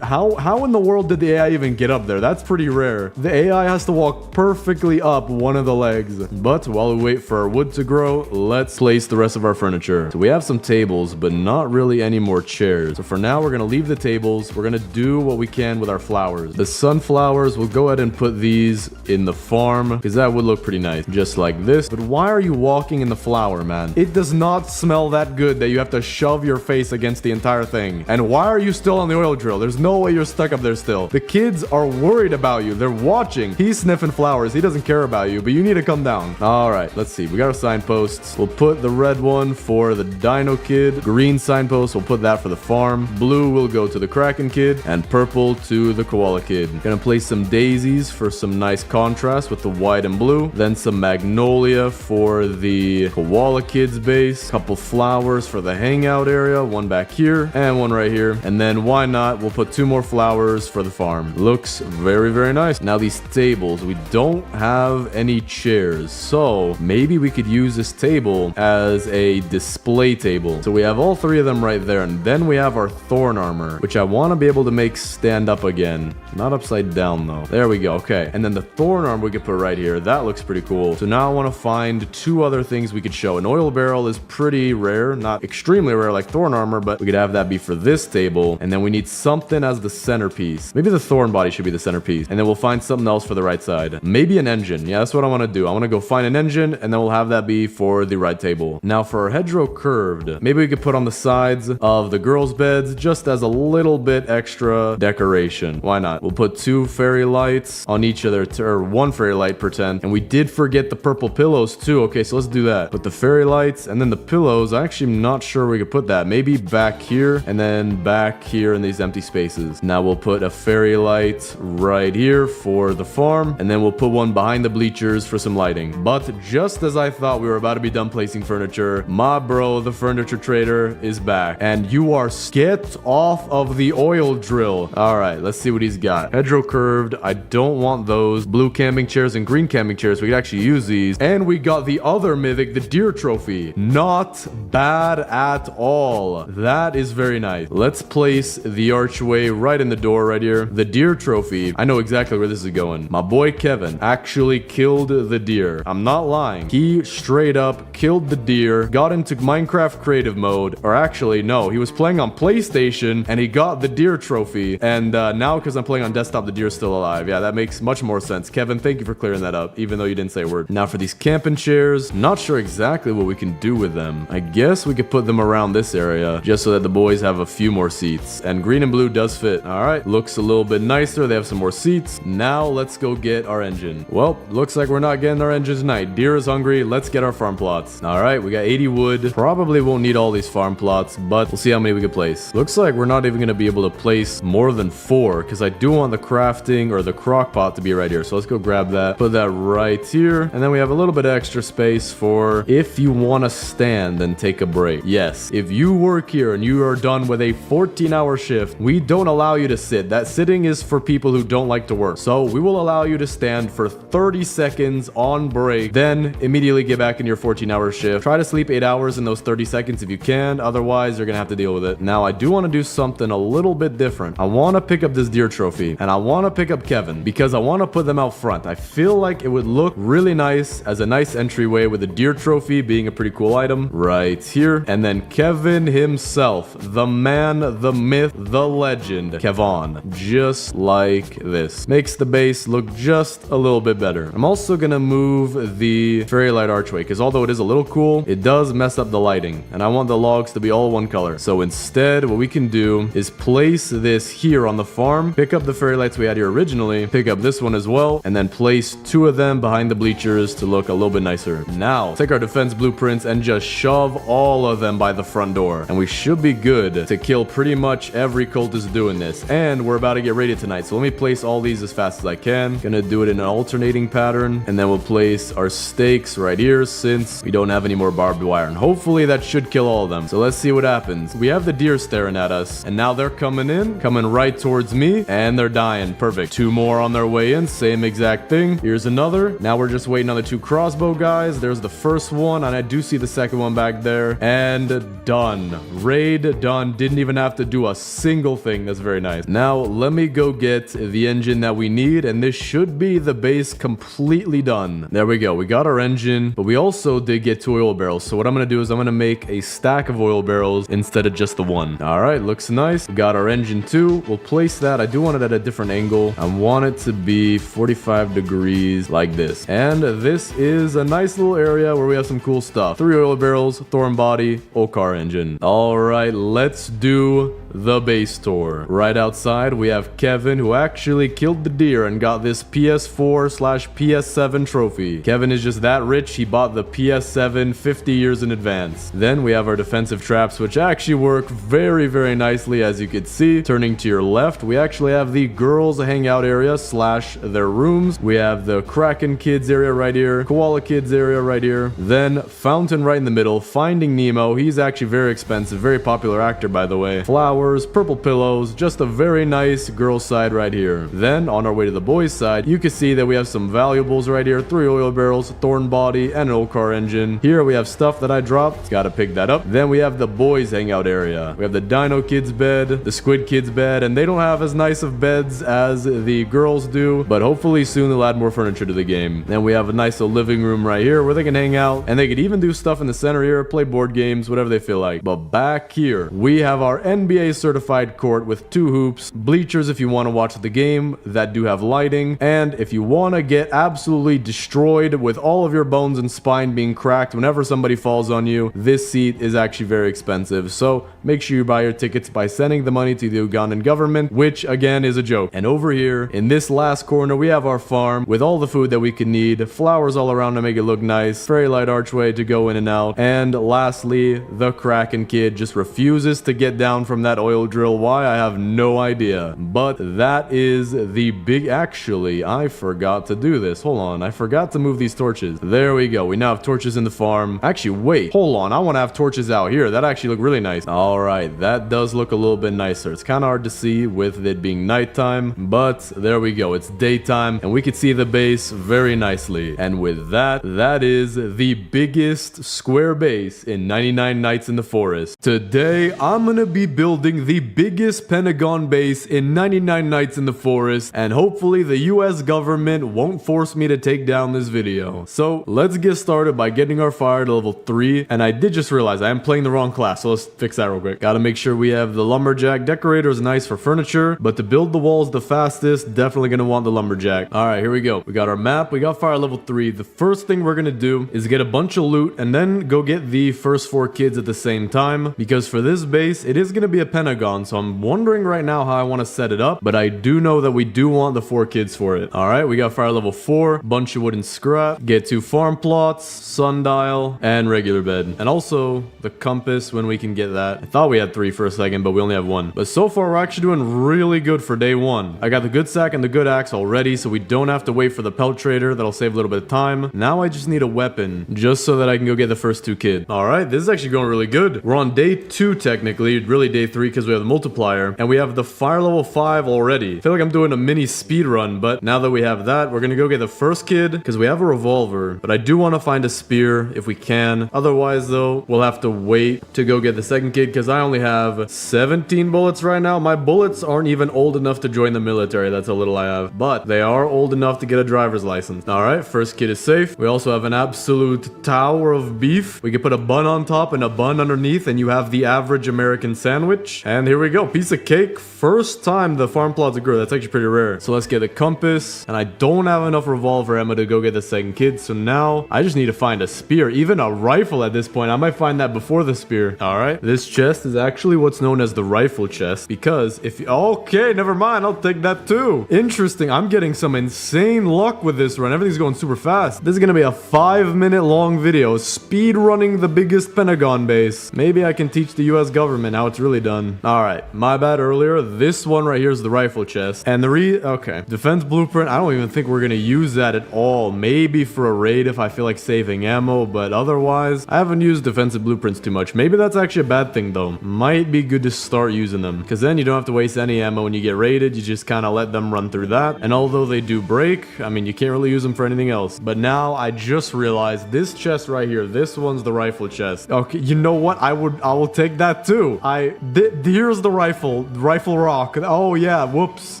How in the world did the AI even get up there? That's pretty rare. The AI has to walk perfectly up one of the legs. But while we wait for our wood to grow, let's place the rest of our furniture. So we have some tables, but not really any more chairs. So for now, we're gonna leave the tables. We're gonna do what we can with our flowers. The sunflowers, we'll go ahead and put these in the farm because that would look pretty nice, just like this. But why are you walking in the flower, man? It does not smell that good that you have to shove your face against the entire thing. And why are you still on the oil drill? There's no way you're stuck up there still. The kids are worried about you. They're watching. He's sniffing flowers. He doesn't care about you, but you need to come down. All right, let's see. We got our signposts. We'll put the red one for the Dino Kid. Green signpost, we'll put that for the farm. Blue will go to the Kraken Kid. And purple to the Koala Kid. Gonna place some daisies for some nice contrast with the white and blue. Then some magnolia for the Koala Kid's base. Couple flowers for the hangout area. One back here and one right here. And then why not? We'll put 2 more flowers for the farm. Looks very, very nice. Now these tables, we don't have any chairs. So maybe we could use this table as a display table. So we have all 3 of them right there. And then we have our thorn armor, which I want to be able to make stand up again. Not upside down though. There we go. Okay. And then the thorn armor we could put right here. That looks pretty cool. So now I want to find 2 other things we could show. An oil barrel is pretty rare. Not extremely rare like thorn armor, but we could have that be for this table. And then we need something as the centerpiece. Maybe the thorn body should be the centerpiece. And then we'll find something else for the right side. Maybe an engine. Yeah, that's what I want to do. I want to go find an engine and then we'll have that be for the right table. Now for our hedgerow curved, maybe we could put on the sides of the girls' beds just as a little bit extra decoration. Why not? We'll put 2 fairy lights on each of their, or 1 fairy light per tent. And we did forget the purple pillows too. Okay, so let's do that. Put the fairy lights and then the pillows. I actually am not sure we could put that. Maybe back here and then back here in these empty spaces. Now we'll put a fairy light right here for the farm. And then we'll put one behind the bleachers for some lighting. But just as I thought we were about to be done placing furniture, my bro, the furniture trader, is back. And you are get off of the oil drill. All right, let's see what he's got. Hedgerow curved. I don't want those. Blue camping chairs and green camping chairs. We could actually use these. And we got the other mythic, the deer trophy. Not bad at all. That is very nice. Let's place the archway right in the door right here. The deer trophy. I know exactly where this is going. My boy Kevin actually killed the deer. I'm not lying. He straight up killed the deer, got into Minecraft creative mode, or actually no, he was playing on PlayStation and he got the deer trophy. And now because I'm playing on desktop, the deer is still alive. Yeah, that makes much more sense. Kevin, thank you for clearing that up, even though you didn't say a word. Now for these camping chairs, not sure exactly what we can do with them. I guess we could put them around this area just so that the boys have a few more seats. And green and blue does fit. All right, looks a little bit nicer. They have some more seats. Now let's go get our engine. Well, looks like we're not getting our engine tonight. Deer is hungry. Let's get our farm plots. All right, we got 80 wood. Probably won't need all these farm plots, but we'll see how many we can place. Looks like we're not even going to be able to place more than 4 because I do want the crafting or the crock pot to be right here. So let's go grab that. Put that right here. And then we have a little bit of extra space for if you want to stand and take a break. Yes, if you work here and you are done with a 14-hour shift, we don't allow you to sit. That sitting is for people who don't like to work. So we will allow you to stand for 30 seconds on break, then immediately get back in your 14 13-hour shift. Try to sleep 8 hours in those 30 seconds if you can. Otherwise, you're gonna have to deal with it. Now, I do want to do something a little bit different. I want to pick up this deer trophy, and I want to pick up Kevin because I want to put them out front. I feel like it would look really nice as a nice entryway with a deer trophy being a pretty cool item right here. And then Kevin himself, the man, the myth, the legend, Kevon, just like this. Makes the base look just a little bit better. I'm also gonna move the fairy light archway because although it is a little cool, it does mess up the lighting, and I want the logs to be all one color. So instead, what we can do is place this here on the farm, pick up the fairy lights we had here originally, pick up this one as well, and then place 2 of them behind the bleachers to look a little bit nicer. Now, take our defense blueprints and just shove all of them by the front door, and we should be good to kill pretty much every cultist doing this. And we're about to get raided tonight, so let me place all these as fast as I can. Gonna do it in an alternating pattern, and then we'll place our stakes right here since we don't have any more barbed wire, and hopefully that should kill all of them. So let's see what happens. We have the deer staring at us, and now they're coming right towards me, and they're dying. Perfect. 2 more on their way in, same exact thing. Here's another. Now we're just waiting on the 2 crossbow guys. There's the first one, and I do see the second one back there, and done. Raid done. Didn't even have to do a single thing. That's very nice. Now let me go get the engine that we need, and this should be the base completely done. There we go. We got our engine, but we also did get 2 oil barrels. So what I'm gonna do is I'm gonna make a stack of oil barrels instead of just the one. All right, looks nice. We got our engine too. We'll place that. I do want it at a different angle. I want it to be 45 degrees like this. And this is a nice little area where we have some cool stuff. 3 oil barrels, thorn body, Okar engine. All right, let's do the base tour. Right outside, we have Kevin, who actually killed the deer and got this PS4/PS7 trophy. Kevin is just that rich, he bought the PS7 50 years in advance. Then we have our defensive traps, which actually work very, very nicely, as you can see. Turning to your left, we actually have the girls' hangout area / their rooms. We have the Kraken kids area right here, Koala kids area right here. Then fountain right in the middle, Finding Nemo. He's actually very expensive, very popular actor, by the way. Flowers, purple pillows, just a very nice girls' side right here. Then on our way to the boys' side, you can see that we have some valuables right here, 3 oil barrels, thorn body, and an old car engine. Here we have stuff that I dropped, gotta pick that up. Then we have the boys' hangout area. We have the Dino kids bed, the Squid kids bed, and they don't have as nice of beds as the girls do, but hopefully soon they'll add more furniture to the game. Then we have a nice little living room right here where they can hang out, and they could even do stuff in the center here, play board games, whatever they feel like. But back here, we have our NBA certified court with 2 hoops, bleachers if you want to watch the game that do have lighting, and if you want to get absolutely destroyed with all of your bones and spine being cracked whenever somebody falls on you, this seat is actually very expensive. So make sure you buy your tickets by sending the money to the Ugandan government, which again is a joke. And over here in this last corner, we have our farm with all the food that we can need, flowers all around to make it look nice, fairy light archway to go in and out, and lastly, the Kraken kid just refuses to get down from that oil drill. Why? I have no idea. But that is the big... Actually, I forgot to do this. Hold on. I forgot to move these torches. There we go. We now have torches in the farm. Actually, wait. Hold on. I want to have torches out here. That actually look really nice. All right. That does look a little bit nicer. It's kind of hard to see with it being nighttime, but there we go. It's daytime, and we can see the base very nicely. And with that, that is the biggest square base in 99 Nights in the Forest. Today, I'm gonna be building the biggest Pentagon base in 99 Nights in the Forest, and hopefully the US government won't force me to take down this video. So let's get started by getting our fire to level 3, and I did just realize I am playing the wrong class, so let's fix that real quick. Gotta make sure we have the lumberjack. Decorator is nice for furniture, but to build the walls the fastest, definitely gonna want the lumberjack. All right, here we go. We got our map, we got fire level 3. The first thing we're gonna do is get a bunch of loot and then go get the first 4 kids at the same time, because for this base, it is gonna be a pentagon, so I'm wondering right now how I want to set it up, but I do know that we do want the 4 kids for it. All right, we got fire level 4, bunch of wooden scrap, get 2 farm plots, sundial, and regular bed, and also the compass when we can get that. I thought we had 3 for a second, but we only have 1. But so far, we're actually doing really good for day 1. I got the good sack and the good axe already, so we don't have to wait for the pelt trader. That'll save a little bit of time. Now I just need a weapon, just so that I can go get the first 2 kids. All right, this is actually going really good. We're on day 2 technically, really day 3 because we have the multiplier, and we have the fire level 5 already. I feel like I'm doing a mini speed run, but now that we have that, we're gonna go get the first kid because we have a revolver, but I do want to find a spear if we can. Otherwise, though, we'll have to wait to go get the second kid because I only have 17 bullets right now. My bullets aren't even old enough to join the military. That's how little I have, but they are old enough to get a driver's license. All right, first kid is safe. We also have an absolute tower of beef. We can put a bun on top and a bun underneath, and you have the average American sandwich. And here we go, piece of cake. First time the farm plots grow. That's actually pretty rare. So let's get a compass, and I don't have enough revolver ammo to go get the second kid, so now I just need to find a spear, even a rifle at this point. I might find that before the spear. All right, this chest is actually what's known as the rifle chest, because if okay, never mind, I'll take that too. Interesting. I'm getting some insane luck with this run. Everything's going super fast. This is gonna be a 5-minute long video speed running the biggest Pentagon base. Maybe I can teach the US government how it's really done. All right, my bad earlier. This one right here is the rifle chest, and okay, defense blueprint. I don't even think we're gonna use that at all. Maybe for a raid if I feel like saving ammo, but otherwise I haven't used defensive blueprints too much. Maybe that's actually a bad thing though. Might be good to start using them, because then you don't have to waste any ammo when you get raided. You just kind of let them run through that, and although they do break, I mean, you can't really use them for anything else. But now I just realized this chest right here, this one's the rifle chest. Okay, you know what, I will take that too. Here's the rifle rock. Oh yeah, whoops,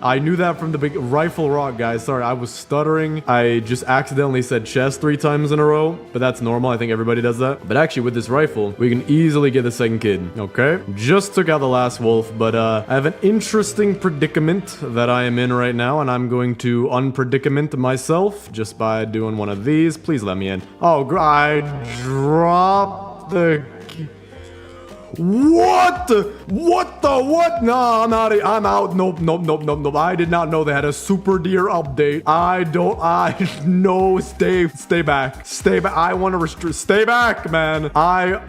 I knew that from the big rifle rock, guys. Sorry, I was stuttering. I just accidentally said chest 3 times in a row, but that's normal. I think everybody does that. But actually with this rifle, we can easily get the second kid. Okay, just took out the last wolf, but I have an interesting predicament that I am in right now, and I'm going to unpredicament myself just by doing one of these. Please let me in. Oh, I dropped the... What? What? No, I'm out. I'm out. Nope. I did not know they had a super deer update. No, stay back. I want to stay back, man.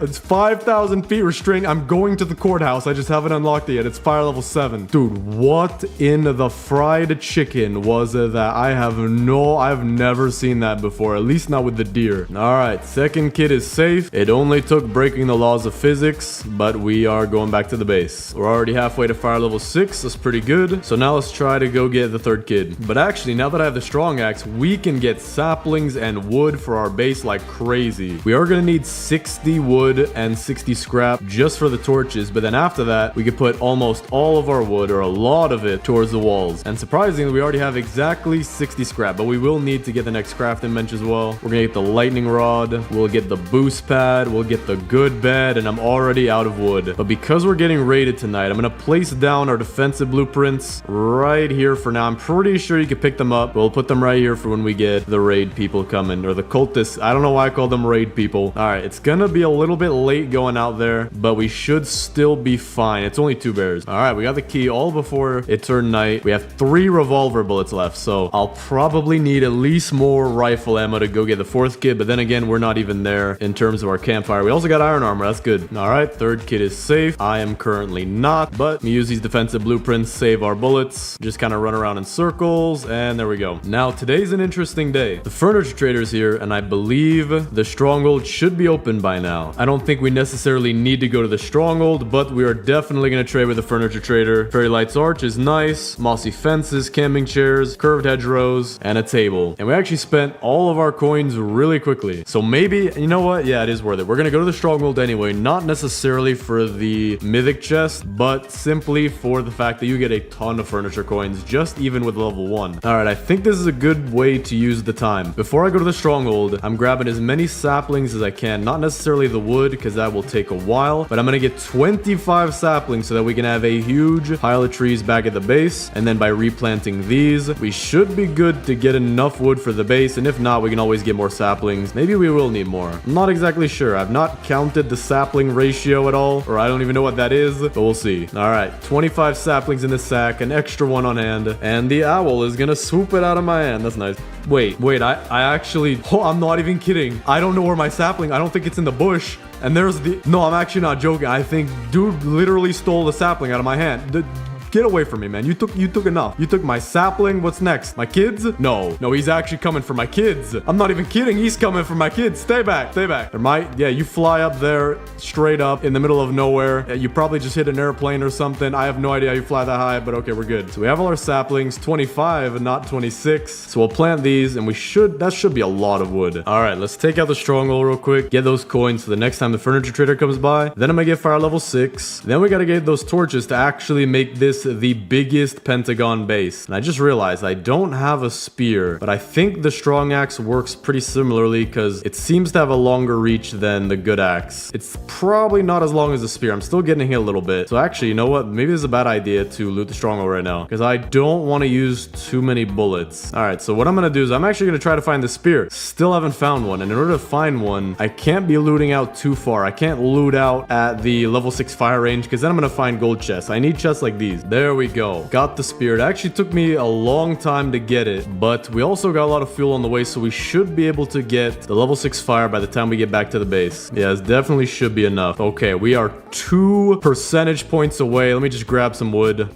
It's 5,000 feet restraint. I'm going to the courthouse. I just haven't unlocked it yet. It's fire level 7. Dude, what in the fried chicken was it that I've never seen that before, at least not with the deer. All right, second kid is safe. It only took breaking the laws of physics, but we are going back to the base. We're already halfway to fire level 6. That's pretty good. So now let's try to go get the third kid. But actually, now that I have the strong axe, we can get saplings and wood for our base like crazy. We are going to need 60 wood and 60 scrap just for the torches, but then after that, we could put almost all of our wood, or a lot of it, towards the walls. And surprisingly, we already have exactly 60 scrap, but we will need to get the next crafting bench as well. We're going to get the lightning rod, we'll get the boost pad, we'll get the good bed, and I'm already out of wood. But because we're getting raided tonight, I'm gonna place down our defensive blueprints right here for now. I'm pretty sure you can pick them up. We'll put them right here for when we get the raid people coming, or the cultists. I don't know why I call them raid people. All right, it's gonna be a little bit late going out there, but we should still be fine. It's only 2 bears. All right, we got the key all before it turned night. We have 3 revolver bullets left, so I'll probably need at least more rifle ammo to go get the 4th kid, but then again, we're not even there in terms of our campfire. We also got iron armor. That's good. All right, third kid is safe. I am currently not, but we use these defensive blueprints, save our bullets, just kind of run around in circles, and there we go. Now, today's an interesting day. The furniture trader's here, and I believe the stronghold should be open by now. I don't think we necessarily need to go to the stronghold, but we are definitely going to trade with the furniture trader. Fairy Lights Arch is nice, mossy fences, camping chairs, curved hedgerows, and a table. And we actually spent all of our coins really quickly. So maybe, you know what? Yeah, it is worth it. We're going to go to the stronghold anyway, not necessarily for the mythic chest, but simply for the fact that you get a ton of furniture coins, just even with level 1. All right, I think this is a good way to use the time. Before I go to the stronghold, I'm grabbing as many saplings as I can, not necessarily the wood, because that will take a while, but I'm going to get 25 saplings so that we can have a huge pile of trees back at the base, and then by replanting these, we should be good to get enough wood for the base, and if not, we can always get more saplings. Maybe we will need more. I'm not exactly sure. I've not counted the sapling ratio at all, or I don't even know what that is, but we'll see. All right, 25 saplings in the sack, an extra one on hand, and the owl is gonna swoop it out of my hand. That's nice. Wait, I actually, I'm not even kidding. I don't know where my sapling, I don't think it's in the bush. And there's no, I'm actually not joking. I think dude literally stole the sapling out of my hand. Get away from me, man. You took enough. You took my sapling. What's next? My kids? No, he's actually coming for my kids. I'm not even kidding. He's coming for my kids. Stay back. Yeah, you fly up there straight up in the middle of nowhere. Yeah, you probably just hit an airplane or something. I have no idea how you fly that high, but okay, we're good. So we have all our saplings, 25 and not 26. So we'll plant these and that should be a lot of wood. All right, let's take out the stronghold real quick. Get those coins for the next time the furniture trader comes by. Then I'm gonna get fire level 6. Then we gotta get those torches to actually make this the biggest pentagon base. And I just realized I don't have a spear, but I think the strong axe works pretty similarly because it seems to have a longer reach than the good axe. It's probably not as long as the spear. I'm still getting hit a little bit. So actually, you know what? Maybe this is a bad idea to loot the stronghold right now because I don't want to use too many bullets. All right, so what I'm gonna do is I'm actually gonna try to find the spear. Still haven't found one, and in order to find one, I can't be looting out too far. I can't loot out at the level 6 fire range because then I'm gonna find gold chests. I need chests like these. There we go. Got the spear. It actually took me a long time to get it, but we also got a lot of fuel on the way, so we should be able to get the level 6 fire by the time we get back to the base. Yeah, it definitely should be enough. Okay, we are 2 percentage points away. Let me just grab some wood.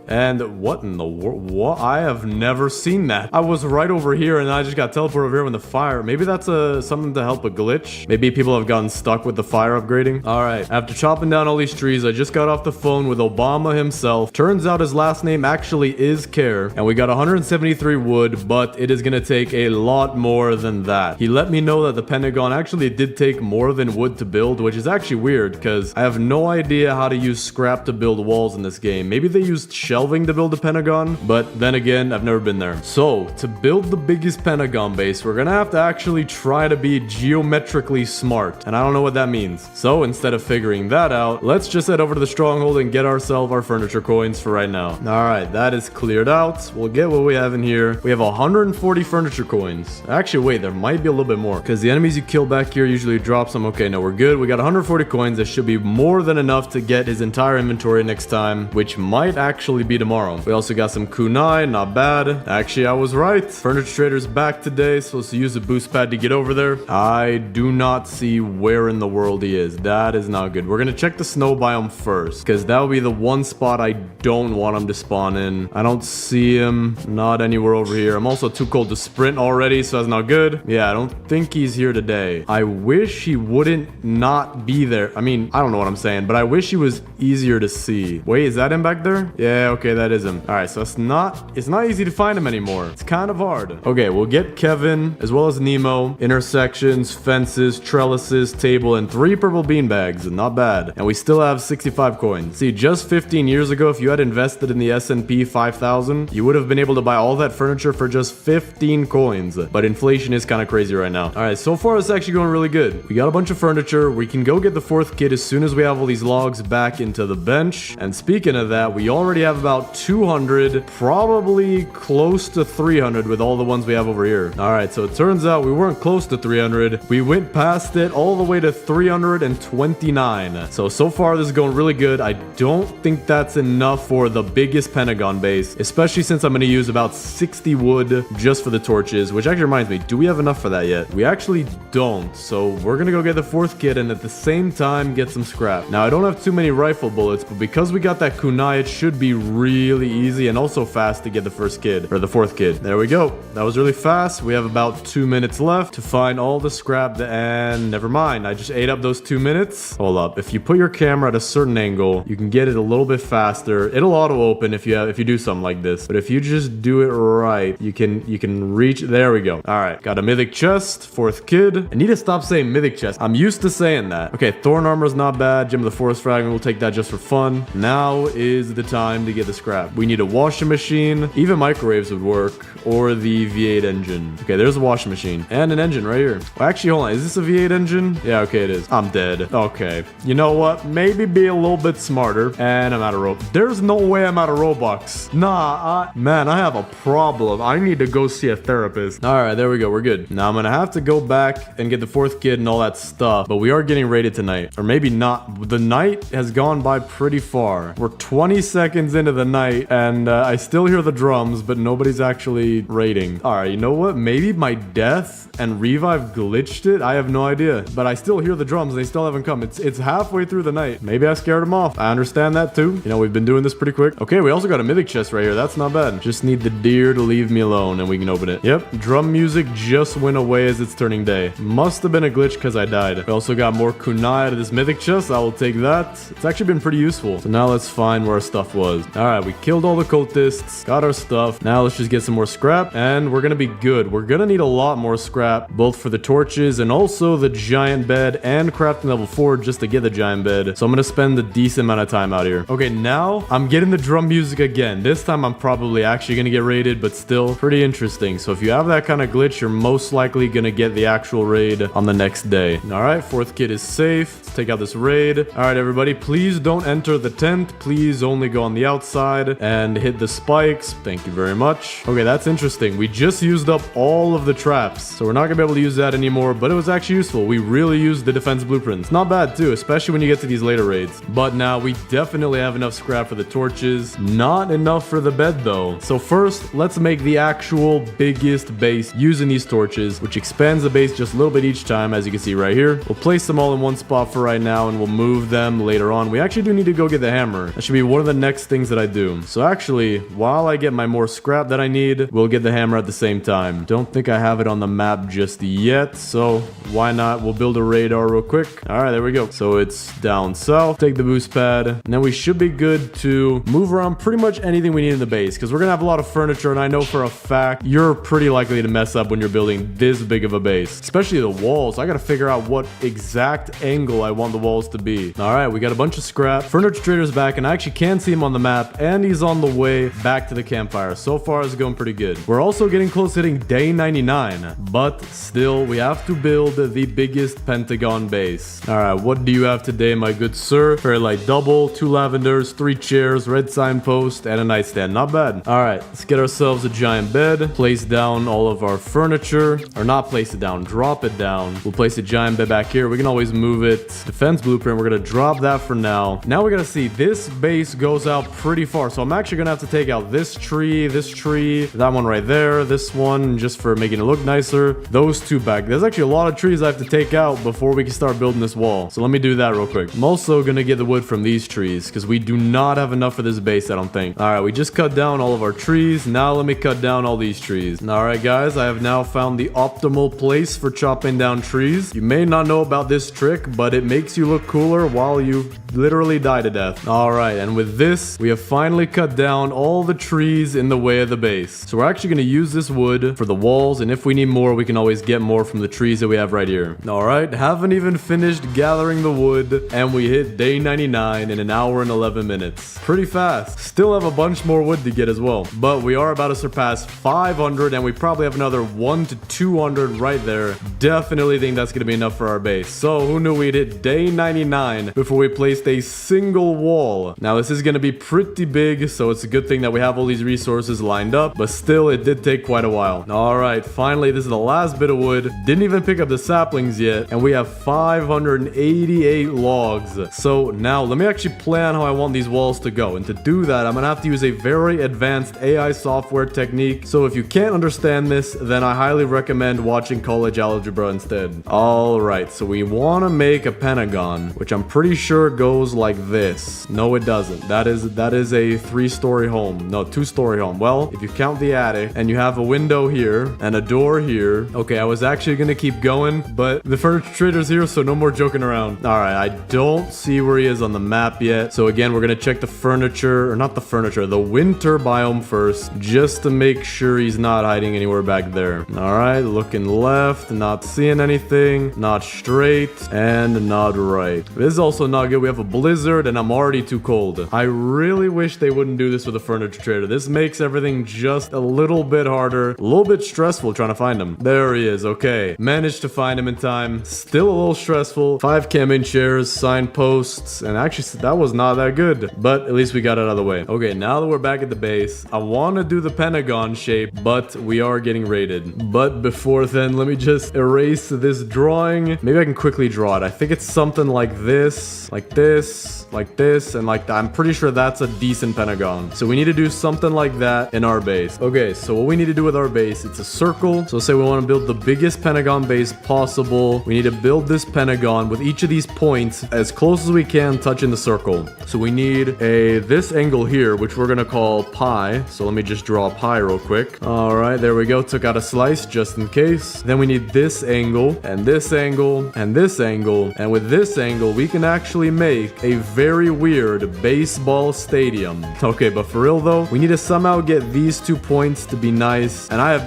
And what in the world? What? I have never seen that. I was right over here and I just got teleported over here when the fire. Maybe that's something to help a glitch. Maybe people have gotten stuck with the fire upgrading. All right. After chopping down all these trees, I just got off the phone with Obama himself. Turns out his last name actually is Care. And we got 173 wood, but it is going to take a lot more than that. He let me know that the Pentagon actually did take more than wood to build, which is actually weird because I have no idea how to use scrap to build walls in this game. Maybe they used shelving to build a Pentagon, but then again, I've never been there. So to build the biggest Pentagon base, we're gonna have to actually try to be geometrically smart, and I don't know what that means. So instead of figuring that out, let's just head over to the stronghold and get ourselves our furniture coins for right now. All right, that is cleared out. We'll get what we have in here. We have 140 furniture coins. Actually, wait, there might be a little bit more because the enemies you kill back here usually drop some. Okay, no, we're good. We got 140 coins. That should be more than enough to get his entire inventory next time, which might actually be tomorrow. We also got some kunai, not bad. Actually, I was right. Furniture trader's back today, supposed to use a boost pad to get over there. I do not see where in the world he is. That is not good. We're gonna check the snow biome first, because that will be the one spot I don't want him to spawn in. I don't see him. Not anywhere over here. I'm also too cold to sprint already, so that's not good. Yeah, I don't think he's here today. I wish he wouldn't not be there. I mean, I don't know what I'm saying, but I wish he was easier to see. Wait, is that him back there? Yeah, okay, that is him. All right, so it's not easy to find him anymore. It's kind of hard. Okay, we'll get Kevin as well as Nemo. Intersections, fences, trellises, table, and 3 purple bean bags. Not bad. And we still have 65 coins. See, just 15 years ago, if you had invested in the S&P 5000, you would have been able to buy all that furniture for just 15 coins. But inflation is kind of crazy right now. All right, so far it's actually going really good. We got a bunch of furniture. We can go get the 4th kit as soon as we have all these logs back into the bench. And speaking of that, we already have about 200, probably close to 300 with all the ones we have over here. All right, so it turns out we weren't close to 300. We went past it all the way to 329. So far this is going really good. I don't think that's enough for the biggest Pentagon base, especially since I'm going to use about 60 wood just for the torches, which actually reminds me, do we have enough for that yet? We actually don't. So we're going to go get the 4th kit and at the same time get some scrap. Now I don't have too many rifle bullets, but because we got that kunai, it should be really easy and also fast to get the 1st kid or the 4th kid. There we go. That was really fast. We have about 2 minutes left to find all the scrap and never mind. I just ate up those 2 minutes. Hold up. If you put your camera at a certain angle, you can get it a little bit faster. It'll auto open if you do something like this. But if you just do it right, you can reach. There we go. All right. Got a mythic chest, 4th kid. I need to stop saying mythic chest. I'm used to saying that. Okay, thorn armor is not bad. Gem of the forest fragment. We'll take that just for fun. Now is the time to get the scrap. We need a washing machine. Even microwaves would work. Or the V8 engine. Okay, there's a washing machine. And an engine right here. Well, actually, hold on. Is this a V8 engine? Yeah, okay, it is. I'm dead. Okay. You know what? Maybe be a little bit smarter. And I'm out of rope. There's no way I'm out of Robux. Nah, man, I have a problem. I need to go see a therapist. All right, there we go. We're good. Now I'm gonna have to go back and get the 4th kid and all that stuff. But we are getting raided tonight. Or maybe not. The night has gone by pretty far. We're 20 seconds into into the night, and I still hear the drums, but nobody's actually raiding. All right, you know what? Maybe my death and revive glitched it? I have no idea. But I still hear the drums, and they still haven't come. It's halfway through the night. Maybe I scared them off. I understand that too. You know, we've been doing this pretty quick. Okay, we also got a mythic chest right here. That's not bad. Just need the deer to leave me alone, and we can open it. Yep, drum music just went away as it's turning day. Must have been a glitch because I died. We also got more kunai out of this mythic chest. I will take that. It's actually been pretty useful. So now let's find where our stuff was. All right, we killed all the cultists, got our stuff. Now let's just get some more scrap, and we're gonna be good. We're gonna need a lot more scrap, both for the torches and also the giant bed and crafting level 4 just to get the giant bed. So I'm gonna spend a decent amount of time out here. Okay, now I'm getting the drum music again. This time I'm probably actually gonna get raided, but still pretty interesting. So if you have that kind of glitch, you're most likely gonna get the actual raid on the next day. All right, fourth kit is safe. Let's take out this raid. All right, everybody, please don't enter the tent. Please only go on the outside and hit the spikes. Thank you very much. Okay, that's interesting. We just used up all of the traps, so we're not gonna be able to use that anymore, but it was actually useful. We really used the defense blueprints. Not bad too, especially when you get to these later raids. But now we definitely have enough scrap for the torches. Not enough for the bed though. So first, let's make the actual biggest base using these torches, which expands the base just a little bit each time, as you can see right here. We'll place them all in one spot for right now, and we'll move them later on. We actually do need to go get the hammer. That should be one of the next things that I do. So actually, while I get my more scrap that I need, we'll get the hammer at the same time. Don't think I have it on the map just yet, so why not? We'll build a radar real quick. All right, there we go. So it's down south. Take the boost pad, and then we should be good to move around pretty much anything we need in the base, because we're gonna have a lot of furniture, and I know for a fact you're pretty likely to mess up when you're building this big of a base, especially the walls. I gotta figure out what exact angle I want the walls to be. All right, we got a bunch of scrap. Furniture trader's back, and I actually can see him on the map, and he's on the way back to the campfire. So far, it's going pretty good. We're also getting close to hitting day 99, but still, we have to build the biggest pentagon base. All right, what do you have today, my good sir? Fairy light double, 2 lavenders, 3 chairs, red signpost, and a nightstand. Not bad. All right, let's get ourselves a giant bed, place down all of our furniture, or not place it down, drop it down. We'll place a giant bed back here. We can always move it. Defense blueprint, we're gonna drop that for now. Now we gotta see, this base goes out pretty far, so I'm actually gonna have to take out this tree, that one right there, this one, just for making it look nicer. Those two back. There's actually a lot of trees I have to take out before we can start building this wall. So let me do that real quick. I'm also gonna get the wood from these trees, because we do not have enough for this base, I don't think. All right, we just cut down all of our trees. Now let me cut down all these trees. All right, guys, I have now found the optimal place for chopping down trees. You may not know about this trick, but it makes you look cooler while you literally die to death. All right, and with this, we have finally cut down all the trees in the way of the base. So we're actually going to use this wood for the walls, and if we need more, we can always get more from the trees that we have right here. All right, haven't even finished gathering the wood, and we hit day 99 in 1 hour and 11 minutes. Pretty fast. Still have a bunch more wood to get as well, but we are about to surpass 500, and we probably have another 1 to 200 right there. Definitely think that's going to be enough for our base. So who knew we'd hit day 99 before we placed a single wall. Now this is going to be pretty big, so it's a good thing that we have all these resources lined up, but still it did take quite a while. All right, finally, this is the last bit of wood. Didn't even pick up the saplings yet, and we have 588 logs. So now let me actually plan how I want these walls to go, and to do that, I'm gonna have to use a very advanced AI software technique. So if you can't understand this, then I highly recommend watching college algebra instead. All right, so we want to make a pentagon, which I'm pretty sure goes like this. No, it doesn't. That is a 3-story home. No, 2-story home. Well, if you count the attic, and you have a window here and a door here. Okay, I was actually gonna keep going, but the furniture trader's here, so no more joking around. All right, I don't see where he is on the map yet. So again, we're gonna check the furniture, or not the furniture, the winter biome first, just to make sure he's not hiding anywhere back there. All right, looking left, not seeing anything, not straight, and not right. This is also not good. We have a blizzard, and I'm already too cold. I really wish they wouldn't do this with a furniture trader. This makes everything just a little bit harder, a little bit stressful trying to find him. There he is. Okay, managed to find him in time. Still a little stressful. 5 camping chairs, signposts, and actually that was not that good, but at least we got it out of the way. Okay, now that we're back at the base, I want to do the pentagon shape, but we are getting raided. But before then, let me just erase this drawing. Maybe I can quickly draw it. I think it's something like this, like this, like this, and like that. I'm pretty sure that's a decent pentagon. So we need to do something like that in our base. Okay, so what we need to do with our base, it's a circle. So say we want to build the biggest pentagon base possible. We need to build this pentagon with each of these points as close as we can touching the circle. So we need this angle here, which we're gonna call pi. So let me just draw a pi real quick. All right, there we go. Took out a slice just in case. Then we need this angle and this angle and this angle. And with this angle, we can actually make a very weird baseball stadium. Okay, but for real though, we need to somehow get these 2 points to be nice. And I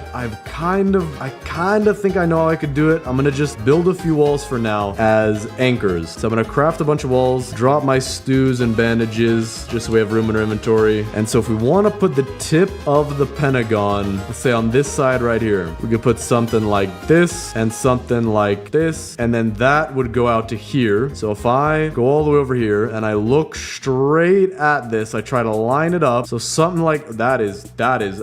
kind of think I know how I could do it. I'm gonna just build a few walls for now as anchors. So I'm gonna craft a bunch of walls, drop my stews and bandages just so we have room in our inventory. And so if we want to put the tip of the pentagon, let's say on this side right here, we could put something like this and something like this, and then that would go out to here. So if I go all the way over here and I look straight at this, I try to line it up. So something like that is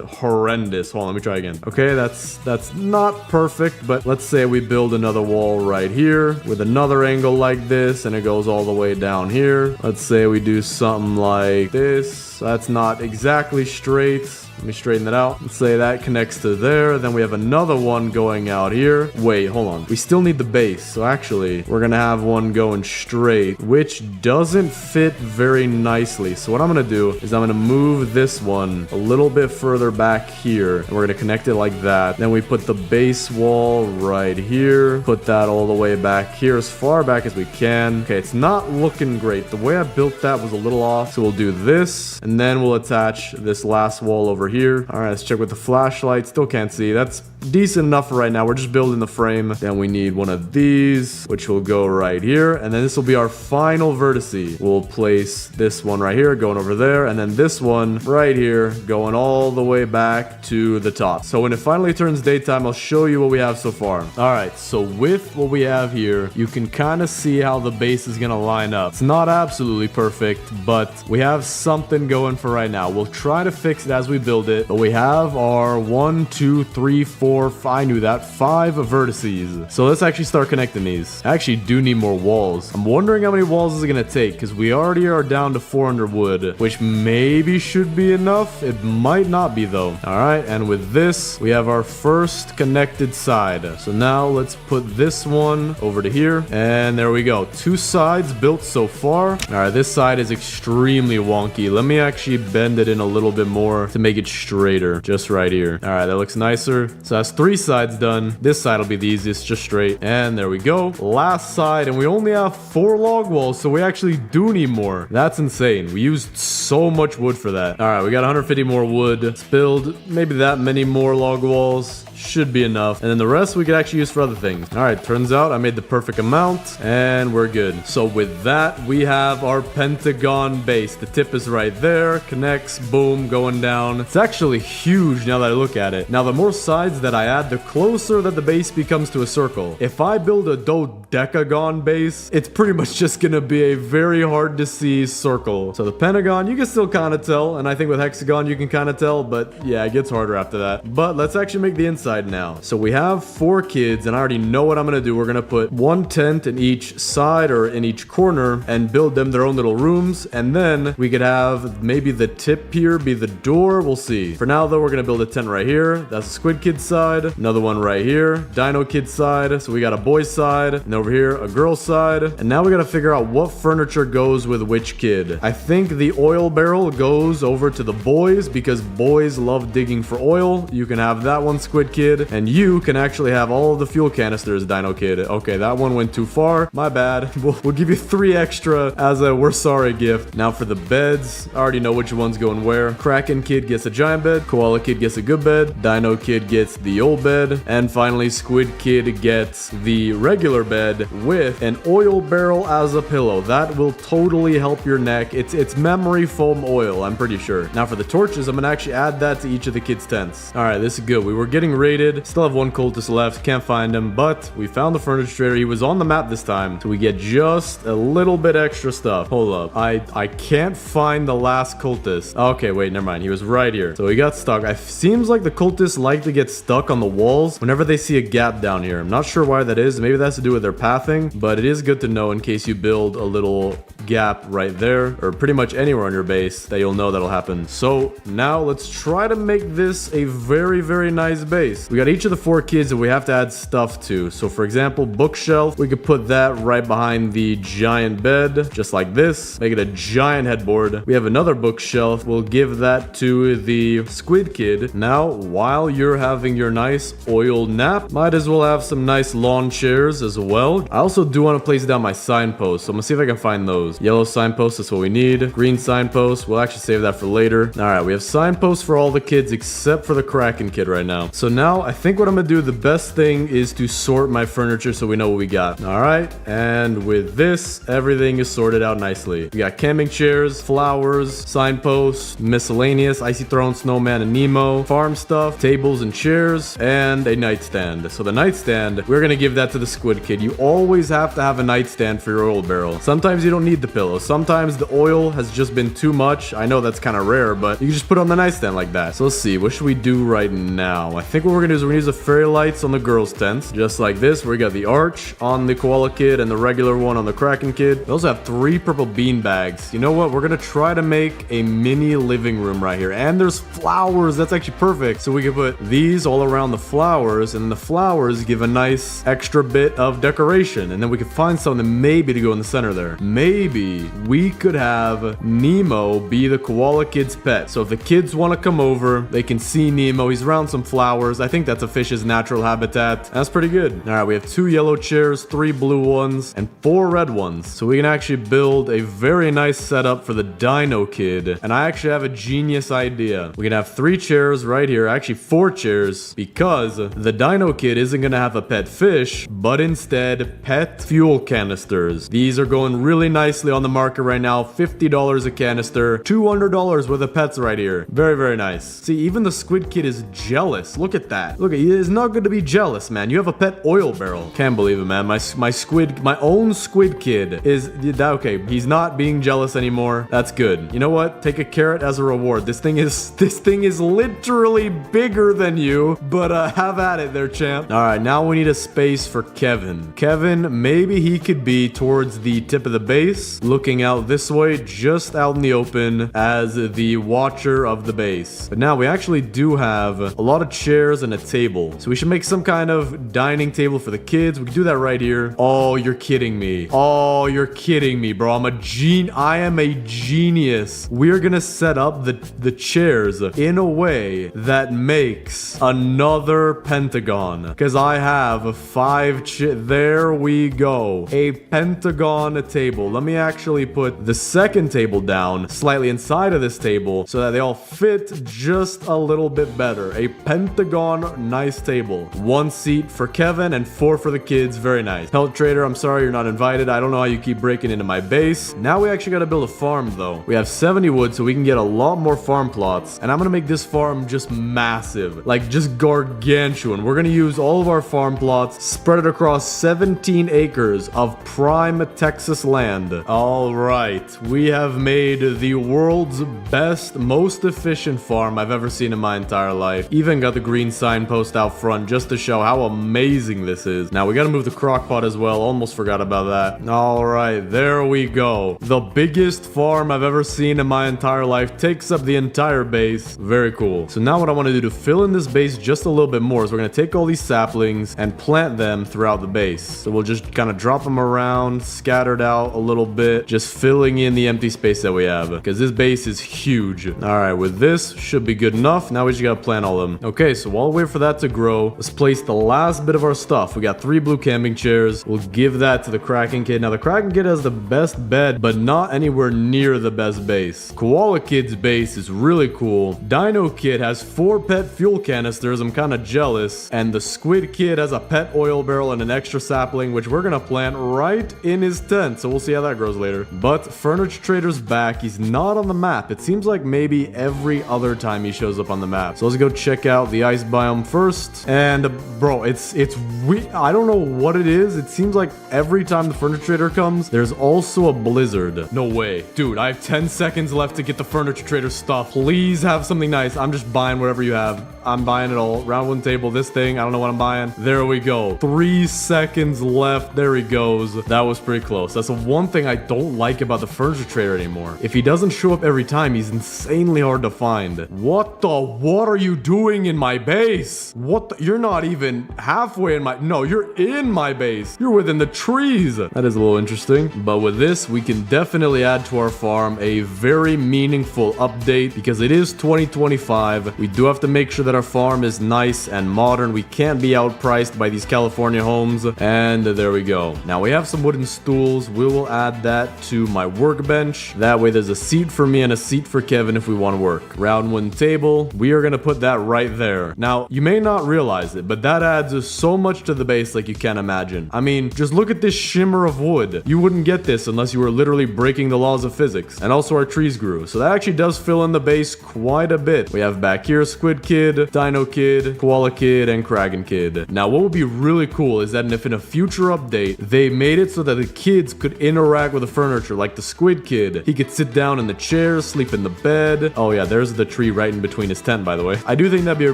horrendous. Hold on, let me try again. Okay, that's not perfect, but let's say we build another wall right here with another angle like this, and it goes all the way down here. Let's say we do something like this. That's not exactly straight. Let me straighten that out. Let's say that connects to there. Then we have another one going out here. Wait, hold on. We still need the base. So actually, we're going to have one going straight, which doesn't fit very nicely. So what I'm going to do is I'm going to move this one a little bit further back here. And we're going to connect it like that. Then we put the base wall right here. Put that all the way back here, as far back as we can. Okay, it's not looking great. The way I built that was a little off. So we'll do this, and then we'll attach this last wall over here. All right, let's check with the flashlight. Still can't see. That's decent enough for right now. We're just building the frame. Then we need one of these, which will go right here. And then this will be our final vertice. We'll place this one right here, going over there. And then this one right here, going all the way back to the top. So when it finally turns daytime, I'll show you what we have so far. All right, so with what we have here, you can kind of see how the base is going to line up. It's not absolutely perfect, but we have something going for right now. We'll try to fix it as we build it, but we have our 1, 2, 3, 4, I knew that, 5 vertices. So let's actually start connecting these. I actually do need more walls. I'm wondering how many walls is it going to take, because we already are down to 400 wood, which maybe should be enough. It might not be though. All right, and with this, we have our first connected side. So now let's put this one over to here, and there we go. 2 sides built so far. All right, this side is extremely wonky. Let me actually bend it in a little bit more to make it straighter, just right here. All right, that looks nicer. So that's 3 sides done. This side will be the easiest, just straight. And there we go. Last side, and we only have 4 log walls, so we actually do need more. That's insane. We used so much wood for that. All right, we got 150 more wood. Spilled maybe that many more log walls. Should be enough. And then the rest we could actually use for other things. All right, turns out I made the perfect amount, and we're good. So with that, we have our pentagon base. The tip is right there. Connects, boom, going down. It's actually huge now that I look at it. Now, the more sides that I add, the closer that the base becomes to a circle. If I build a dodecagon base, it's pretty much just gonna be a very hard to see circle. So the pentagon, you can still kind of tell, and I think with hexagon you can kind of tell, but yeah, it gets harder after that. But let's actually make the inside now. So we have 4 kids, and I already know what I'm gonna do. We're gonna put 1 tent in each side or in each corner and build them their own little rooms, and then we could have maybe the tip here be the door. We'll see. For now though, we're gonna build a tent right here. That's the Squid Kid side. Another one right here, Dino Kid side. So we got a boy side, and over here a girl side. And now we gotta figure out what furniture goes with which kid. I think the oil barrel goes over to the boys because boys love digging for oil. You can have that one, Squid Kid, and you can actually have all of the fuel canisters, Dino Kid. Okay, that one went too far. My bad. We'll give you 3 extra as a we're sorry gift. Now for the beds, I already know which one's going where. Kraken Kid gets a giant bed. Koala Kid gets a good bed. Dino Kid gets the old bed. And finally, Squid Kid gets the regular bed with an oil barrel as a pillow. That will totally help your neck. It's memory foam oil, I'm pretty sure. Now for the torches, I'm gonna actually add that to each of the kids' tents. All right, this is good. We were getting raided. Still have 1 cultist left. Can't find him, but we found the furniture trader. He was on the map this time, so we get just a little bit extra stuff. Hold up. I can't find the last cultist. Okay, wait, never mind. He was right here. So he got stuck. It seems like the cultists like to get stuck on the walls whenever they see a gap down here. I'm not sure why that is. Maybe that has to do with their pathing, but it is good to know in case you build a little gap right there, or pretty much anywhere on your base that you'll know that'll happen. So now let's try to make this a very, very nice base. We got each of the 4 kids that we have to add stuff to. So for example, bookshelf, we could put that right behind the giant bed, just like this. Make it a giant headboard. We have another bookshelf. We'll give that to the squid kid. Now, while you're having your nice oil nap, might as well have some nice lawn chairs as well. I also do want to place down my signposts, so I'm gonna see if I can find those. Yellow signpost, that's what we need. Green signpost, we'll actually save that for later. All right, we have signposts for all the kids except for the Kraken kid right now. So now I think what I'm gonna do, the best thing is to sort my furniture so we know what we got. All right, and with this, everything is sorted out nicely. We got camping chairs, flowers, signposts, miscellaneous, icy throne, snowman, and Nemo, farm stuff, tables and chairs, and a nightstand. So the nightstand, we're gonna give that to the squid kid. You always have to have a nightstand for your oil barrel. Sometimes you don't need the pillow. Sometimes the oil has just been too much. I know that's kind of rare, but you can just put it on the nightstand like that. So let's see, what should we do right now? I think what we're gonna do is we're gonna use the fairy lights on the girls' tents, just like this. We got the arch on the koala kid and the regular one on the Kraken kid. We also have 3 purple bean bags. You know what? We're gonna try to make a mini living room right here. And there's flowers. That's actually perfect. So we can put these all around the flowers, and the flowers give a nice extra bit of decoration. And then we can find something maybe to go in the center there. Maybe we could have Nemo be the koala kid's pet. So if the kids want to come over, they can see Nemo. He's around some flowers. I think that's a fish's natural habitat. That's pretty good. All right, we have 2 yellow chairs, 3 blue ones, and 4 red ones. So we can actually build a very nice setup for the Dino Kid. And I actually have a genius idea. We can have 3 chairs right here, actually 4 chairs, because the Dino Kid isn't gonna have a pet fish, but instead pet fuel canisters. These are going really nicely on the market right now. $50 a canister, $200 worth of pets right here. Very, very nice. See, even the squid kid is jealous. Look at that. Look, he is not good to be jealous, man. You have a pet oil barrel. Can't believe it, man. My own squid kid is okay. He's not being jealous anymore. That's good. You know what? Take a carrot as a reward. This thing is literally bigger than you, but have at it there, champ. All right, now we need a space for Kevin. Kevin, maybe he could be towards the tip of the base, looking out this way, just out in the open as the watcher of the base. But now we actually do have a lot of chairs and a table, so we should make some kind of dining table for the kids. We can do that right here. Oh, you're kidding me. Oh, you're kidding me, bro. I am a genius. We're gonna set up the chairs in a way that makes another pentagon, because I have 5 there we go. A pentagon table. Let me actually put the second table down slightly inside of this table so that they all fit just a little bit better. A pentagon nice table. 1 seat for Kevin and 4 for the kids. Very nice. Pelt trader, I'm sorry you're not invited. I don't know how you keep breaking into my base. Now we actually got to build a farm though. We have 70 wood, so we can get a lot more farm plots, and I'm gonna make this farm just massive, like just gargantuan. We're gonna use all of our farm plots, spread it across 17 acres of prime Texas land. All right, we have made the world's best, most efficient farm I've ever seen in my entire life. Even got the green signpost out front just to show how amazing this is. Now we gotta move the crock pot as well. Almost forgot about that. All right, there we go. The biggest farm I've ever seen in my entire life, takes up the entire base. Very cool. So now what I want to do to fill in this base just a little bit more is we're going to take all these saplings and plant them throughout the base. So we'll just kind of drop them around, scattered out a little bit, just filling in the empty space that we have, because this base is huge. All right, with this should be good enough. Now we just got to plant all of them. Okay, so while we wait for that to grow, let's place the last bit of our stuff. We got 3 blue camping chairs. We'll give that to the Kraken kid. Now the Kraken kid has the best bed, but not anywhere near the best base. Koala kid's base is really cool. Dino kid has 4 pet fuel canisters. I'm kind of jealous. And the squid kid has a pet oil barrel and an extra sapling, which we're gonna plant right in his tent. So we'll see how that grows later. But furniture trader's back. He's not on the map. It seems like maybe every other time he shows up on the map. So let's go check out the ice biome first. And bro, I don't know what it is. It seems like every time the furniture trader comes, there's also a blizzard. No way. Dude, I have 10 seconds left to get the furniture trader stuff. Please have something nice. I'm just buying whatever you have. I'm buying it all. Round 1 table, this thing. I don't know what I'm buying. There we go. 3 seconds left. There he goes. That was pretty close. That's the one thing I don't like about the furniture trader anymore. If he doesn't show up every time, he's insanely hard to find. What are you doing in my base? You're not even halfway in no, you're in my base. You're within the trees. That is a little interesting. But with this, we can definitely add to our farm a very meaningful update because it is 2025. We do have to make sure that our farm is nice and modern. We can't be outpriced by these California homes. And there we go. Now we have some wooden stools. We will add that to my workbench. That way there's a seat for me and a seat for Kevin if we want to work. Round wooden table. We are going to put that right there. Now, you may not realize it, but that adds so much to the base like you can't imagine. I mean, just look at this shimmer of wood. You wouldn't get this unless you were literally breaking the laws of physics. And also our trees grew. So that actually does fill in the base quite a bit. We have back here Squid Kid, Dino Kid, Koala Kid, and Kraken Kid. Now, what would be really cool is that if in a future update, they made it so that the kids could interact with the furniture, like the Squid Kid. He could sit down in the chair, sleep in the bed. Oh yeah, there's the tree right in between his tent, by the way. I do think that'd be a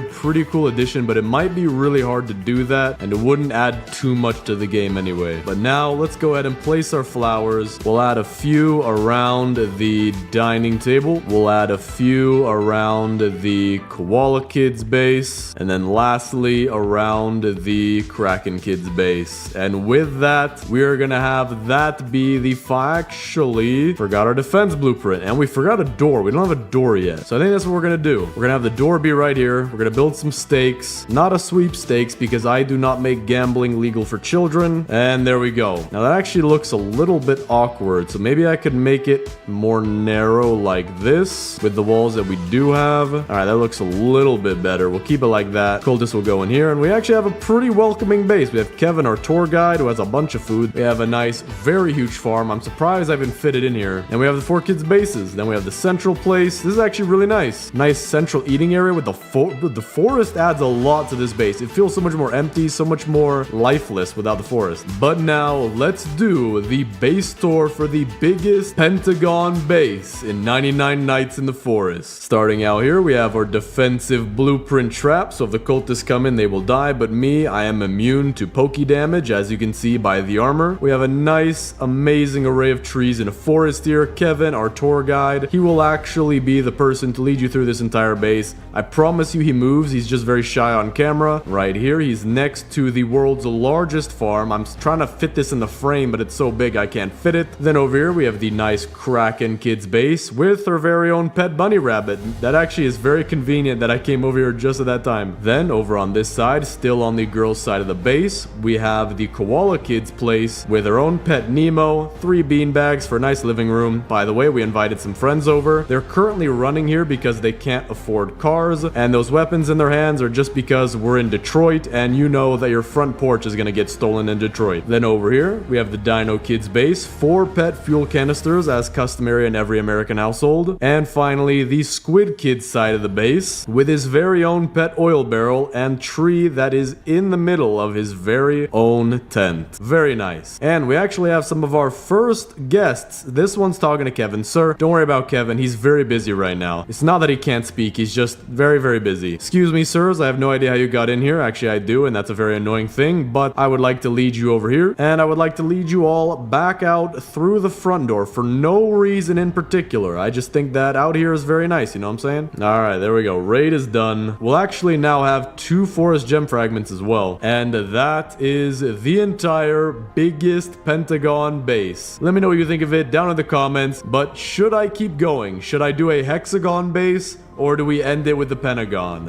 pretty cool addition, but it might be really hard to do that, and it wouldn't add too much to the game anyway. But now, let's go ahead and place our flowers. We'll add a few around the dining table. We'll add a few around the Koala Kid's base. And then lastly, around the Kraken Kid's base. And with that, we are gonna have that be the actually forgot our defense blueprint, and we forgot a door. We don't have a door yet, so I think that's what we're gonna do. We're gonna have the door be right here. We're gonna build some stakes, not a sweepstakes because I do not make gambling legal for children. And there we go. Now that actually looks a little bit awkward, so maybe I could make it more narrow like this with the walls that we do have. All right, that looks a little bit better. We'll keep it like that. Cultist will go in here, and we actually have a pretty welcoming base. We have Kevin, our tour guide, who has a bunch of food. We have a nice, very huge farm. I'm surprised I even fit it in here. And we have the 4 kids' bases. Then we have the central place. This is actually really nice. Nice central eating area with the forest adds a lot to this base. It feels so much more empty, so much more lifeless without the forest. But now let's do the base tour for the biggest Pentagon base in 99 Nights in the Forest. Starting out here, we have our defensive blueprint trap. So if the cultists come in, they will die. But me, I am immune to pokey damage, as you can see by the armor. We have a nice, amazing array of trees in a forest here. Kevin, our tour guide, he will actually be the person to lead you through this entire base. I promise you he moves. He's just very shy on camera. Right here, he's next to the world's largest farm. I'm trying to fit this in the frame, but it's so big I can't fit it. Then over here, we have the nice Kraken Kids base with our very own pet bunny rabbit. That actually is very convenient that I came over here just at that time. Then over on this side, still on the girls' side of the base, we have the Koala Kids place with our own pet Nemo, 3 beanbags for a nice living room. By the way, we invited some friends over. They're currently running here because they can't afford cars, and those weapons in their hands are just because we're in Detroit, and you know that your front porch is gonna get stolen in Detroit. Then over here, we have the Dino Kids base, 4 pet fuel canisters as customary in every American household. And finally, the Squid Kids side of the base with his very own pet oil barrel and tree that is in the middle of his very own tent. Very nice. And we actually have some of our first guests. This one's talking to Kevin. Sir, don't worry about Kevin. He's very busy right now. It's not that he can't speak. He's just very, very busy. Excuse me, sirs. I have no idea how you got in here. Actually, I do, and that's a very annoying thing, but I would like to lead you over here, and I would like to lead you all back out through the front door for no reason in particular. I just think that out here is very nice, you know what I'm saying? All right, there we go. Raid is done. We'll actually now have 2 forest gem fragments as well, and that is the entire biggest Pentagon base. Let me know what you think of it down in the comments, but should I keep going? Should I do a hexagon base, or do we end it with the Pentagon?